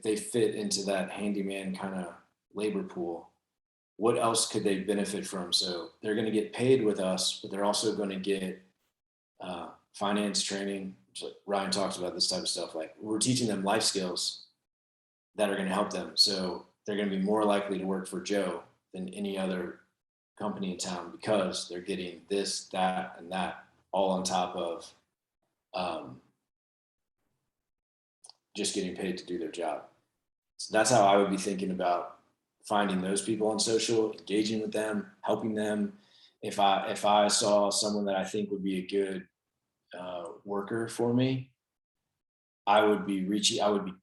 they fit into that handyman kind of labor pool, what else could they benefit from? So they're going to get paid with us, but they're also going to get finance training. So Ryan talks about this type of stuff. Like we're teaching them life skills that are going to help them. So they're going to be more likely to work for Joe than any other company in town because they're getting this, that, and that all on top of just getting paid to do their job. So that's how I would be thinking about finding those people on social, engaging with them, helping them. if I saw someone that I think would be a good worker for me, I would be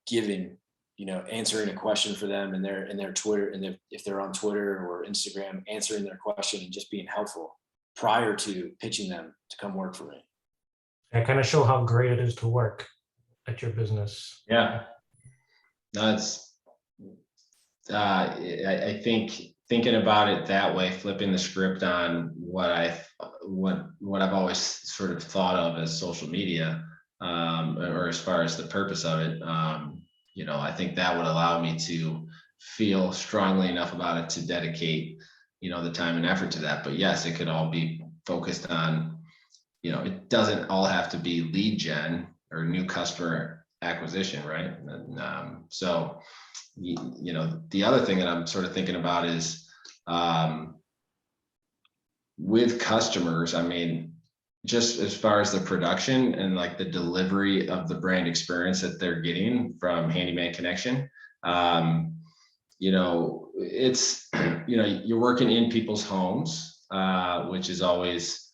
giving, answering a question for them in their Twitter, and if they're on Twitter or Instagram, answering their question and just being helpful prior to pitching them to come work for me. And kind of show how great it is to work at your business. Yeah. That's, I think thinking about it that way, flipping the script on what I've always sort of thought of as social media, or as far as the purpose of it, I think that would allow me to feel strongly enough about it to dedicate, the time and effort to that. But yes, it could all be focused on, it doesn't all have to be lead gen or new customer acquisition, right? And so, the other thing that I'm sort of thinking about is with customers, I mean, just as far as the production and like the delivery of the brand experience that they're getting from Handyman Connection, it's, you're working in people's homes, which is always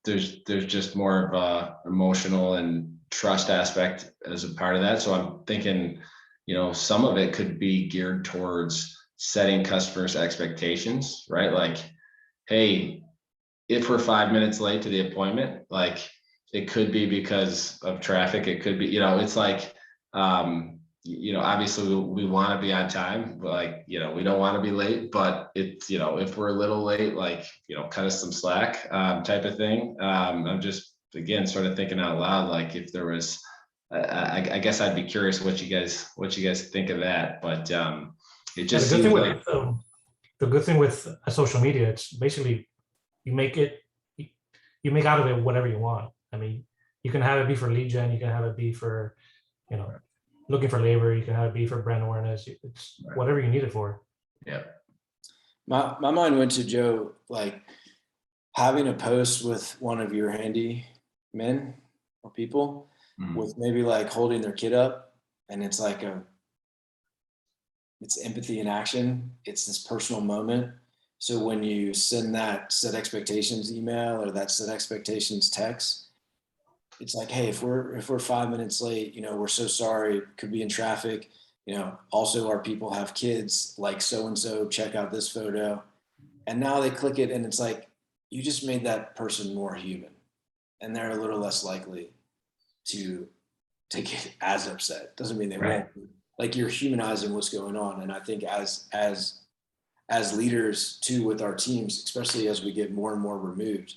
there's just more of a emotional and trust aspect as a part of that. So I'm thinking, some of it could be geared towards setting customers' expectations, right? Like, hey, if we're 5 minutes late to the appointment, like it could be because of traffic. It could be, it's like, obviously we want to be on time, but like, we don't want to be late, but it's, if we're a little late, like, cut us some slack, type of thing. I'm just, again, sort of thinking out loud, like if there was, I guess I'd be curious what you guys think of that, but it just the good seems thing like with the good thing with social media, it's basically you make out of it whatever you want. I mean, you can have it be for lead gen, you can have it be for, looking for labor, you can have it be for brand awareness. It's whatever you need it for. Yeah. My mind went to Joe, like having a post with one of your handy men or people with maybe like holding their kid up, and it's like it's empathy in action. It's this personal moment. So when you send that set expectations email or that set expectations text, it's like, hey, if we're 5 minutes late, we're so sorry, could be in traffic. Also our people have kids, like so-and-so, check out this photo. And now they click it and it's like, you just made that person more human, and they're a little less likely to get as upset. Doesn't mean they won't. Like you're humanizing what's going on. And I think as leaders too, with our teams, especially as we get more and more removed,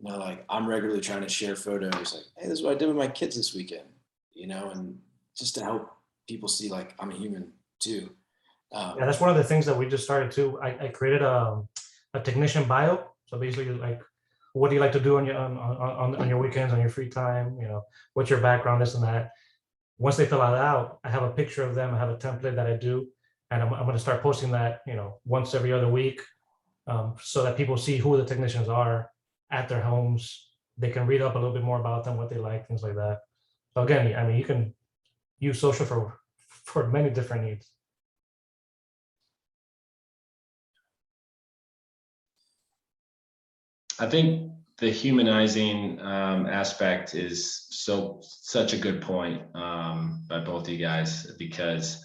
like I'm regularly trying to share photos like, hey, this is what I did with my kids this weekend, and just to help people see like I'm a human too. Yeah, that's one of the things that we just started too. I created a technician bio. So basically, like, what do you like to do on your weekends, on your free time? What's your background, this and that. Once they fill it out, I have a picture of them. I have a template that I do, and I'm going to start posting that, once every other week, so that people see who the technicians are at their homes. They can read up a little bit more about them, what they like, things like that. So again, I mean, you can use social for many different needs. I think the humanizing aspect is such a good point by both of you guys, because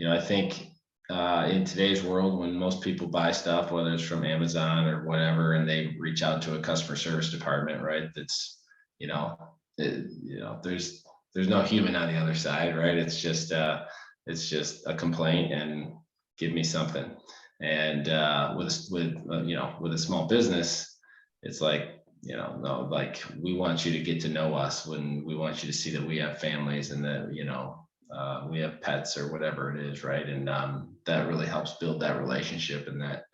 I think in today's world, when most people buy stuff, whether it's from Amazon or whatever, and they reach out to a customer service department, right? That's there's no human on the other side, right? It's just a complaint and give me something. And with a small business, it's like, no, like we want you to get to know us, when we want you to see that we have families and that, we have pets or whatever it is. Right. And that really helps build that relationship, and that,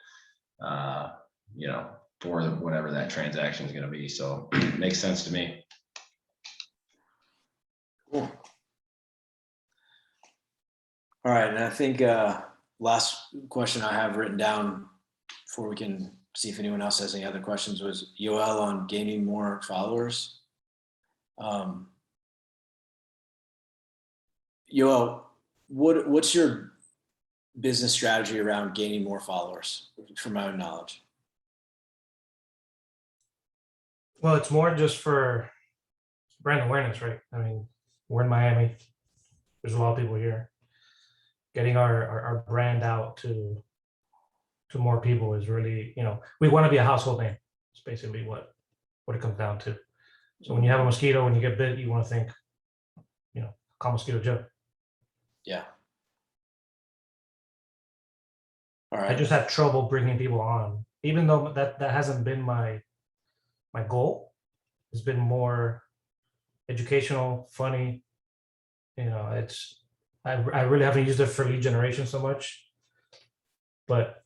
for whatever that transaction is going to be. So it makes sense to me. Cool. All right. And I think last question I have written down before we can see if anyone else has any other questions was Yoel on gaining more followers. Yoel, what's your business strategy around gaining more followers, from my own knowledge? Well, it's more just for brand awareness, right? I mean, we're in Miami. There's a lot of people here. Getting our brand out to more people is really, we want to be a household name. It's basically what it comes down to. So when you have a mosquito, when you get bit, you want to think, call Mosquito Joe. Yeah. All right. I just have trouble bringing people on, even though that hasn't been my goal. It's been more educational, funny. I really haven't used it for lead generation so much, but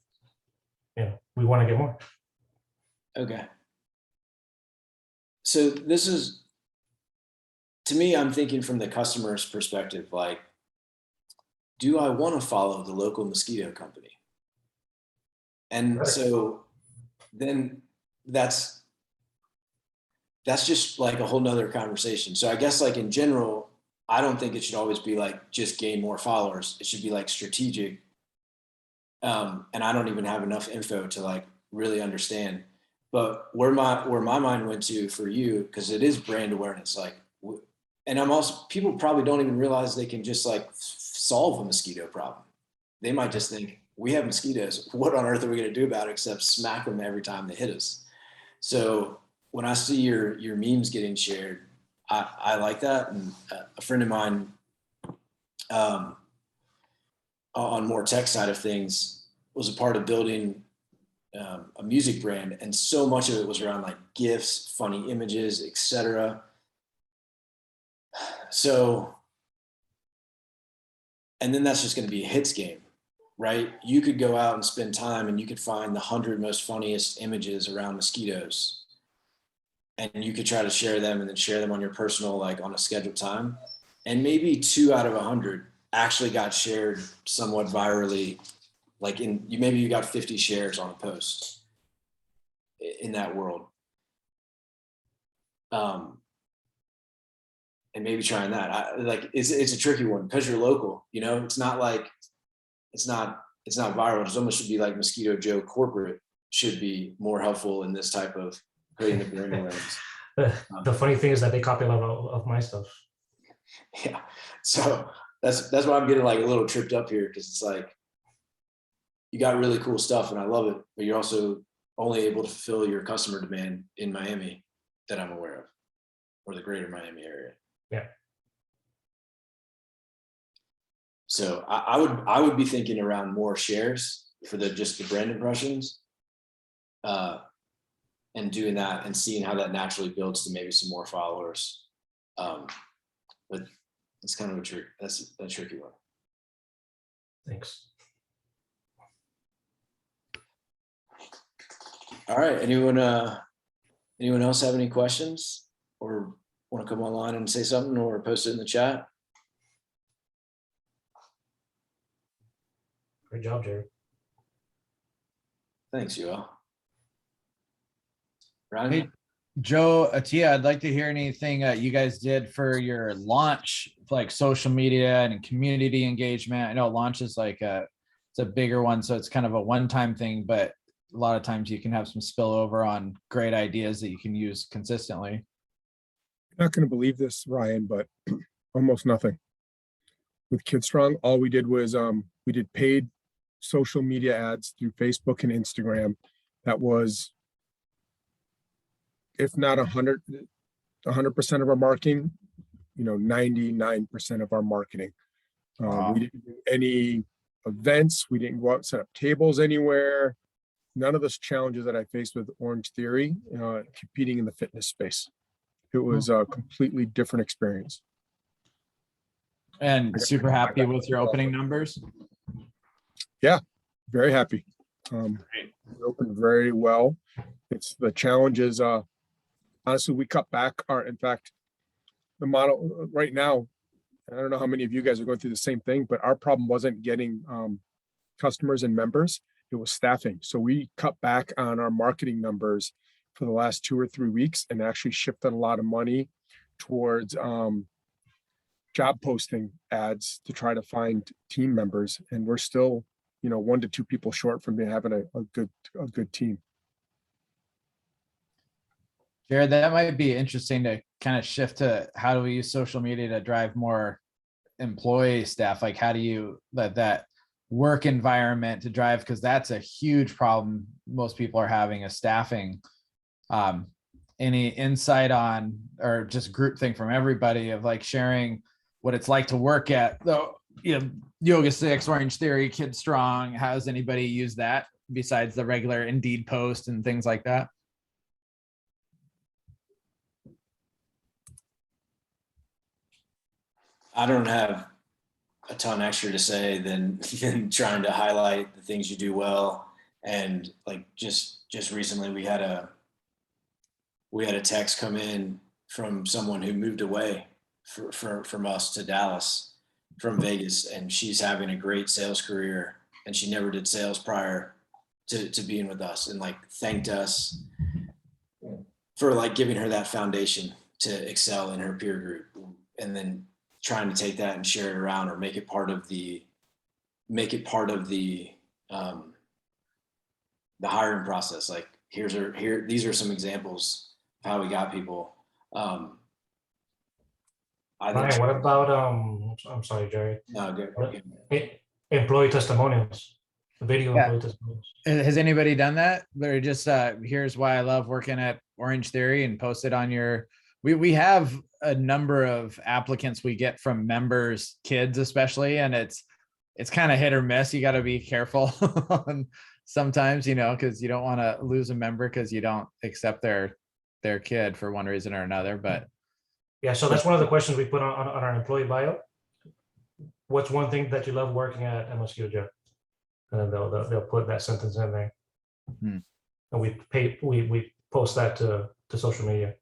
we want to get more. Okay. So this is, to me, I'm thinking from the customer's perspective, like, do I want to follow the local mosquito company? And Right. so then that's just like a whole nother conversation. So I guess like in general, I don't think it should always be like just gain more followers. It should be like strategic. And I don't even have enough info to like really understand. But where my mind went to for you, because it is brand awareness, like, and I'm also, people probably don't even realize they can just like solve a mosquito problem. They might just think, we have mosquitoes. What on earth are we going to do about it except smack them every time they hit us? So when I see your memes getting shared, I like that. And a friend of mine on more tech side of things was a part of building a music brand, and so much of it was around like GIFs, funny images, etc. So, and then that's just going to be a hits game, right? You could go out and spend time and you could find the 100 most funniest images around mosquitoes, and you could try to share them and then share them on your personal, like on a scheduled time. And maybe 2 out of 100 actually got shared somewhat virally. Like maybe you got 50 shares on a post in that world. And maybe trying that. It's a tricky one because you're local, it's not like, it's not viral. It almost should be like Mosquito Joe corporate should be more helpful in this type of creating the brand awareness. The funny thing is that they copy a lot of my stuff. Yeah. So that's why I'm getting like a little tripped up here, because it's like, you got really cool stuff and I love it, but you're also only able to fulfill your customer demand in Miami that I'm aware of, or the greater Miami area. Yeah. So I would be thinking around more shares for just the brand impressions, and doing that and seeing how that naturally builds to maybe some more followers. But it's kind of a tricky one. Thanks. All right. Anyone else have any questions or want to come online and say something or post it in the chat? Great job, Jerry. Thanks, Yoel. Ryan? Hey, Joe Atia, I'd like to hear anything you guys did for your launch, like social media and community engagement. I know launch is like it's a bigger one, so it's kind of a one-time thing, but a lot of times you can have some spillover on great ideas that you can use consistently. You're not going to believe this, Ryan, but almost nothing. With KidStrong, all we did was we did paid social media ads through Facebook and Instagram. That was, if not 100% of our marketing, 99% of our marketing. Wow. We didn't do any events. We didn't go out and set up tables anywhere. None of those challenges that I faced with Orange Theory, competing in the fitness space. It was a completely different experience. And super happy with your opening numbers. Yeah, very happy. It opened very well. It's the challenges. Honestly, we cut back in fact, the model right now, I don't know how many of you guys are going through the same thing, but our problem wasn't getting customers and members. It was staffing. So we cut back on our marketing numbers for the last 2 or 3 weeks and actually shifted a lot of money towards job posting ads to try to find team members, and we're still, 1 to 2 people short from having a good team. Jared, that might be interesting to kind of shift to how do we use social media to drive more employee staff? Like, how do you let that work environment to drive? Because that's a huge problem most people are having, is staffing. Any insight on, or just group thing from everybody of like sharing what it's like to work at the, Yoga 6, Orange Theory, Kid Strong? How's anybody use that besides the regular Indeed post and things like that? I don't have a ton extra to say than trying to highlight the things you do well. And like just recently we had a text come in from someone who moved away from us to Dallas from Vegas, and she's having a great sales career, and she never did sales prior to being with us, and like thanked us for like giving her that foundation to excel in her peer group. And then trying to take that and share it around, or make it part of the hiring process. Like these are some examples of how we got people. Ryan, what about, I'm sorry, Jerry. No, good. Employee testimonials, video Yeah. employee testimonials. Has anybody done that? They're just here's why I love working at Orange Theory, and post it on your, we have a number of applicants we get from members' kids, especially, and it's kind of hit or miss. You got to be careful sometimes, because you don't want to lose a member because you don't accept their kid for one reason or another. But Yeah, so that's one of the questions we put on our employee bio. What's one thing that you love working at Mosquito Joe? And then they'll put that sentence in there. And we post that to social media.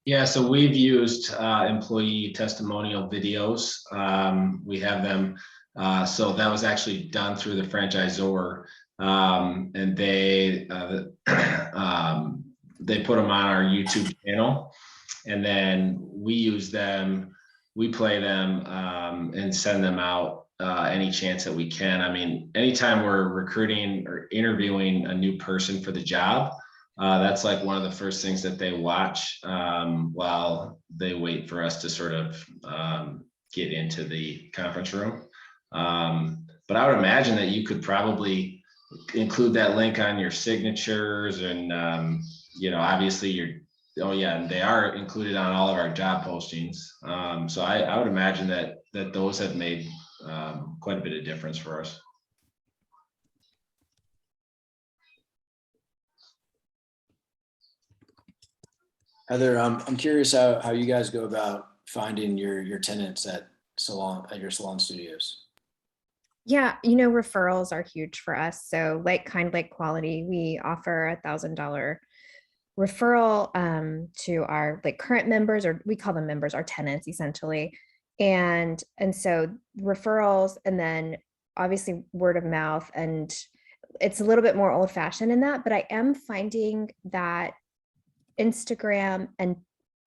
Yeah, so we've used employee testimonial videos. We have them. So that was actually done through the franchisor, and they put them on our YouTube channel, and then we use them. We play them and send them out any chance that we can. I mean, anytime we're recruiting or interviewing a new person for the job, that's like one of the first things that they watch while they wait for us to sort of get into the conference room. But I would imagine that you could probably include that link on your signatures, and obviously and they are included on all of our job postings. So I would imagine that those have made quite a bit of difference for us. Heather, I'm curious how you guys go about finding your tenants at your salon studios. Yeah, referrals are huge for us. So like Kind Like Quality, we offer $1,000 referral to our like current members, or we call them members, our tenants essentially. And so referrals, and then obviously word of mouth, and it's a little bit more old fashioned in that, but I am finding that Instagram and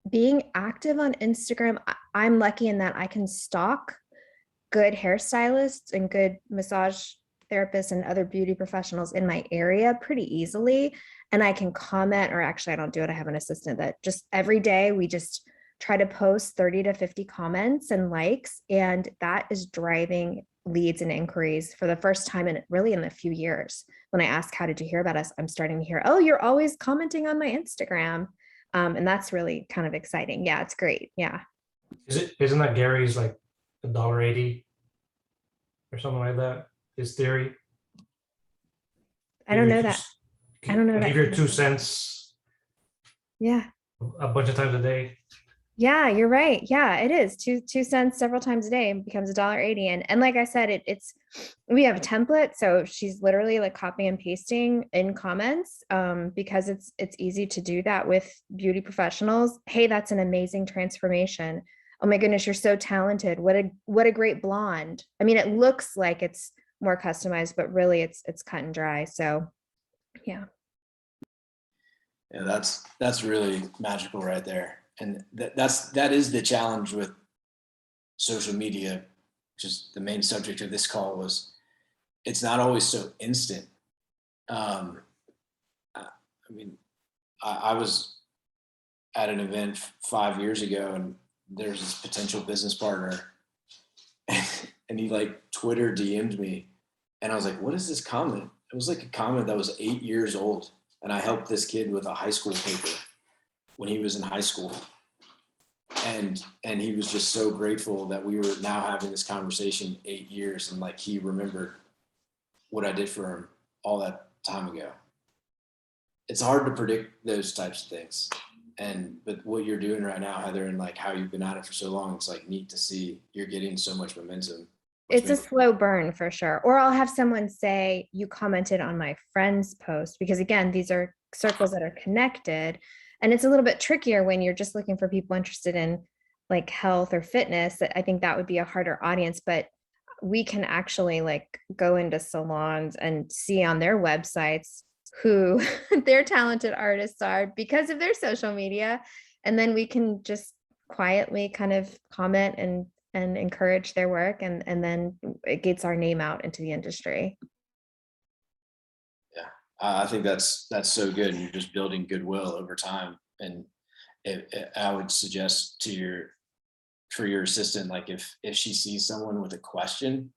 being active on Instagram, I'm lucky in that I can stalk good hairstylists and good massage therapists and other beauty professionals in my area pretty easily. And I can comment, or actually I don't do it. I have an assistant that just every day we just try to post 30 to 50 comments and likes. And that is driving leads and inquiries for the first time in a few years. When I ask, how did you hear about us? I'm starting to hear, oh, you're always commenting on my Instagram. And that's really kind of exciting. Yeah, it's great. Yeah. Isn't that Gary's like $1.80 or something like that? His theory. I don't know that. I don't know that. Give your 2 cents. Yeah. A bunch of times a day. Yeah, you're right. Yeah, it is 2 cents several times a day becomes $1.80. And like I said, we have a template. So she's literally like copy and pasting in comments because it's easy to do that with beauty professionals. Hey, that's an amazing transformation. Oh my goodness, you're so talented. What a great blonde. I mean, it looks like it's more customized, but really it's cut and dry. So yeah. Yeah, that's really magical right there. And that is the challenge with social media, which is the main subject of this call, was it's not always so instant. I mean, I was at an event 5 years ago, and there's this potential business partner, and he like Twitter DM'd me, and I was like, what is this comment? It was like a comment that was 8 years old, and I helped this kid with a high school paper when he was in high school. And he was just so grateful that we were now having this conversation 8 years, and like he remembered what I did for him all that time ago. It's hard to predict those types of things. But what you're doing right now, Heather, and like how you've been at it for so long, it's like neat to see you're getting so much momentum. It's a slow burn for sure. Or I'll have someone say, you commented on my friend's post, because again, these are circles that are connected. And it's a little bit trickier when you're just looking for people interested in like health or fitness. I think that would be a harder audience, but we can actually like go into salons and see on their websites who their talented artists are because of their social media. And then we can just quietly kind of comment and encourage their work. And then it gets our name out into the industry. Yeah, I think that's so good. And you're just building goodwill over time. And I would suggest for your assistant, like if she sees someone with a question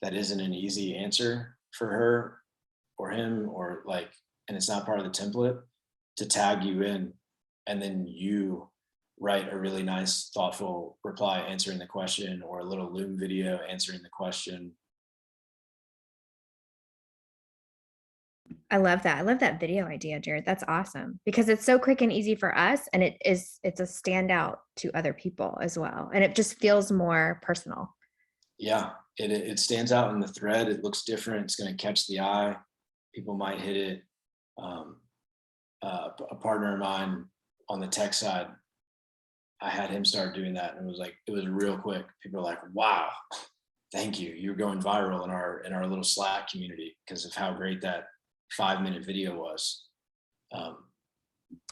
that isn't an easy answer for her or him, or like, and it's not part of the template, to tag you in, and then you write a really nice, thoughtful reply answering the question, or a little Loom video answering the question. I love that. I love that video idea, Jared. That's awesome because it's so quick and easy for us. And it's a standout to other people as well. And it just feels more personal. Yeah, it stands out in the thread. It looks different. It's going to catch the eye. People might hit it. A partner of mine on the tech side, I had him start doing that, and it was real quick. People are like, wow, thank you. You're going viral in our little Slack community because of how great that 5-minute video was.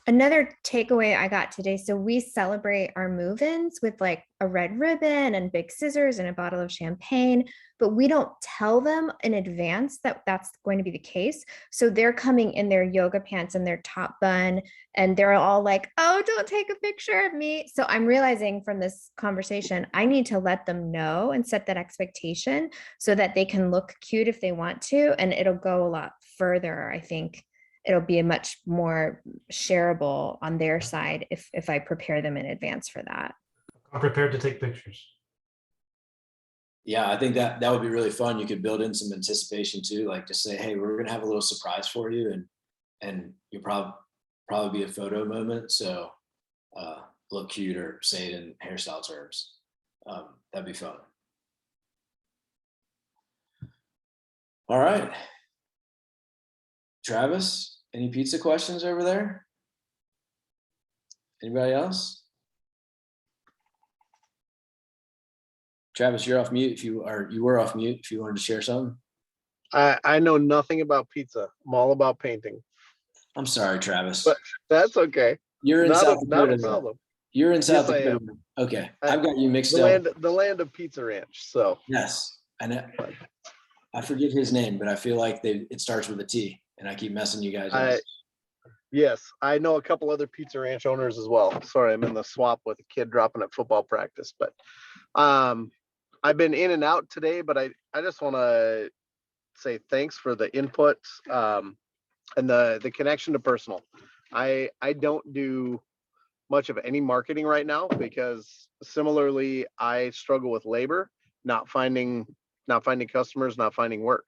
Another takeaway I got today. So we celebrate our move-ins with like a red ribbon and big scissors and a bottle of champagne, but we don't tell them in advance that that's going to be the case. So they're coming in their yoga pants and their top bun, and they're all like, oh, don't take a picture of me. So I'm realizing from this conversation, I need to let them know and set that expectation so that they can look cute if they want to, and it'll go a lot further. I think it'll be a much more shareable on their side if I prepare them in advance for that. I'm prepared to take pictures. Yeah, I think that would be really fun. You could build in some anticipation too, like just say, hey, we're gonna have a little surprise for you, and you'll probably be a photo moment. So look cute, or say it in hairstyle terms. That'd be fun. All right. Travis, any pizza questions over there? Anybody else? Travis, you're off mute. You were off mute if you wanted to share something. I know nothing about pizza. I'm all about painting. I'm sorry, Travis. But that's okay. You're in South Dakota. Not a problem. You're in South Yes, I Dakota. am. Okay, I've got you mixed up. The land of Pizza Ranch. So yes, and I forget his name, but I feel like it starts with a T, and I keep messing you guys up. Yes, I know a couple other Pizza Ranch owners as well. Sorry, I'm in the swap with a kid dropping at football practice, but I've been in and out today, but I just want to say thanks for the input and the connection to personal. I don't do much of any marketing right now because similarly, I struggle with labor, not finding customers, not finding work.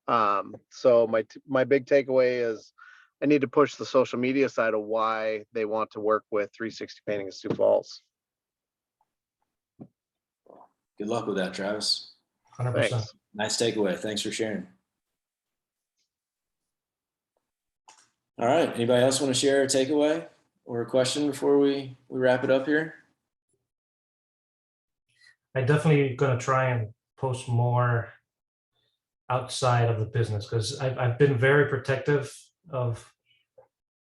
So my big takeaway is I need to push the social media side of why they want to work with 360 Painting in Sioux Falls. Good luck with that, Travis. 100%. Thanks. Nice takeaway. Thanks for sharing. All right. Anybody else want to share a takeaway or a question before we wrap it up here? I definitely gonna try and post more outside of the business because I've been very protective of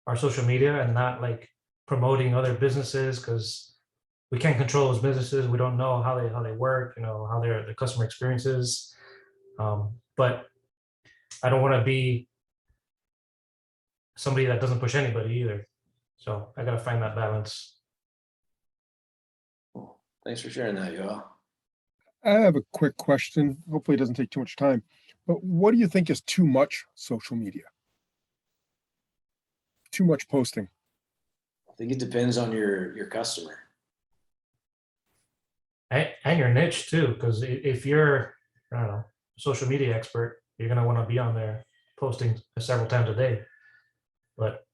our social media and not like promoting other businesses, because we can't control those businesses. We don't know how they work, you know, how their customer experience is. But I don't want to be somebody that doesn't push anybody either. So I gotta find that balance. Cool. Thanks for sharing that, Yoel. I have a quick question. Hopefully it doesn't take too much time. But what do you think is too much social media? Too much posting? I think it depends on your customer. And your niche too, because if you're, I don't know, social media expert, you're gonna want to be on there posting several times a day. But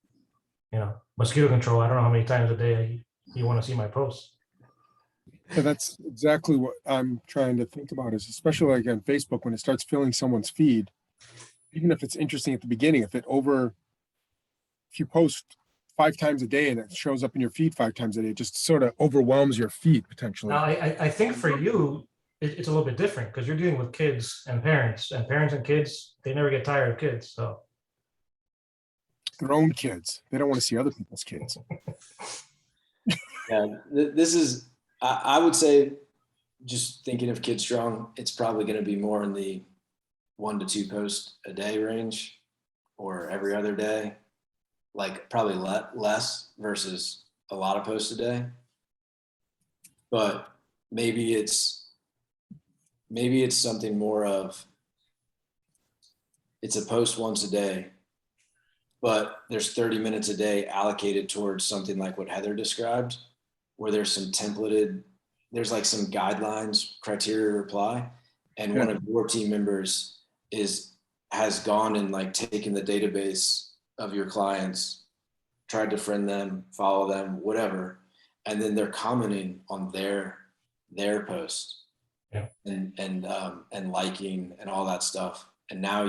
you know, mosquito control, I don't know how many times a day you want to see my posts. Yeah, that's exactly what I'm trying to think about, is especially like on Facebook, when it starts filling someone's feed, even if it's interesting at the beginning, if you post 5 times a day and it shows up in your feed 5 times a day, it just sort of overwhelms your feed potentially. Now, I think for you, it's a little bit different because you're dealing with kids and parents and kids, they never get tired of kids. So Their own kids. They don't want to see other people's kids. Yeah, this is, I would say, just thinking of Kid Strong, it's probably going to be more in the 1 to 2 posts a day range, or every other day, like probably less versus a lot of posts a day. But maybe it's something more of, it's a post once a day, but there's 30 minutes a day allocated towards something like what Heather described, where there's some templated, there's like some guidelines, criteria to reply. And one of your team members has gone and like taken the database of your clients, tried to friend them, follow them, whatever. And then they're commenting on their post, yeah, and liking and all that stuff. And now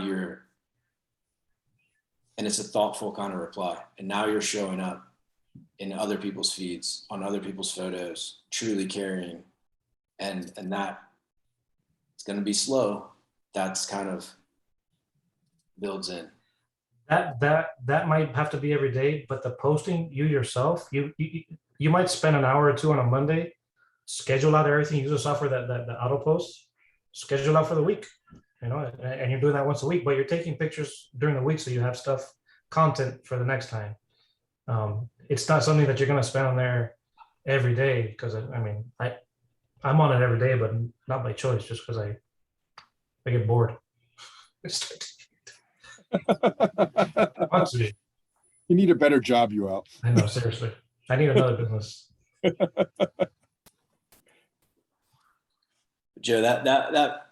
and it's a thoughtful kind of reply. And now you're showing up in other people's feeds, on other people's photos, truly caring. And that it's going to be slow. That's kind of builds in. that might have to be every day, but the posting, you yourself, you might spend an hour or 2 on a Monday, schedule out everything, use a software that auto posts, schedule out for the week, you know, and you're doing that once a week, but you're taking pictures during the week so you have content for the next time. It's not something that you're going to spend on there every day, because I mean, I'm on it every day, but not by choice, just because I get bored. You need a better job, Yoel. I know, seriously. I need another business. Joe, that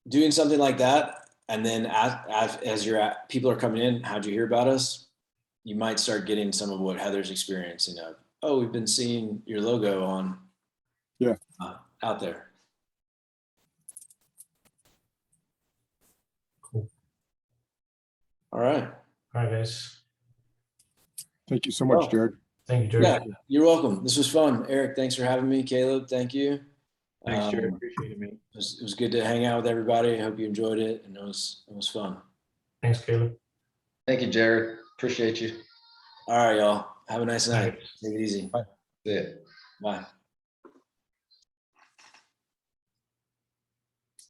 doing something like that, and then as your people are coming in, how'd you hear about us? You might start getting some of what Heather's experiencing of, oh, we've been seeing your logo on, out there. Cool. All right. All right, guys. Thank you so much, Jared. Thank you, Jared. Yeah, you're welcome. This was fun. Eric, thanks for having me. Caleb, thank you. Thanks, Jared. Appreciate it, man. It was good to hang out with everybody. I hope you enjoyed it, and it was fun. Thanks, Caleb. Thank you, Jared. Appreciate you. All right, y'all. Have a nice night. Take it easy. Bye. See ya. Bye.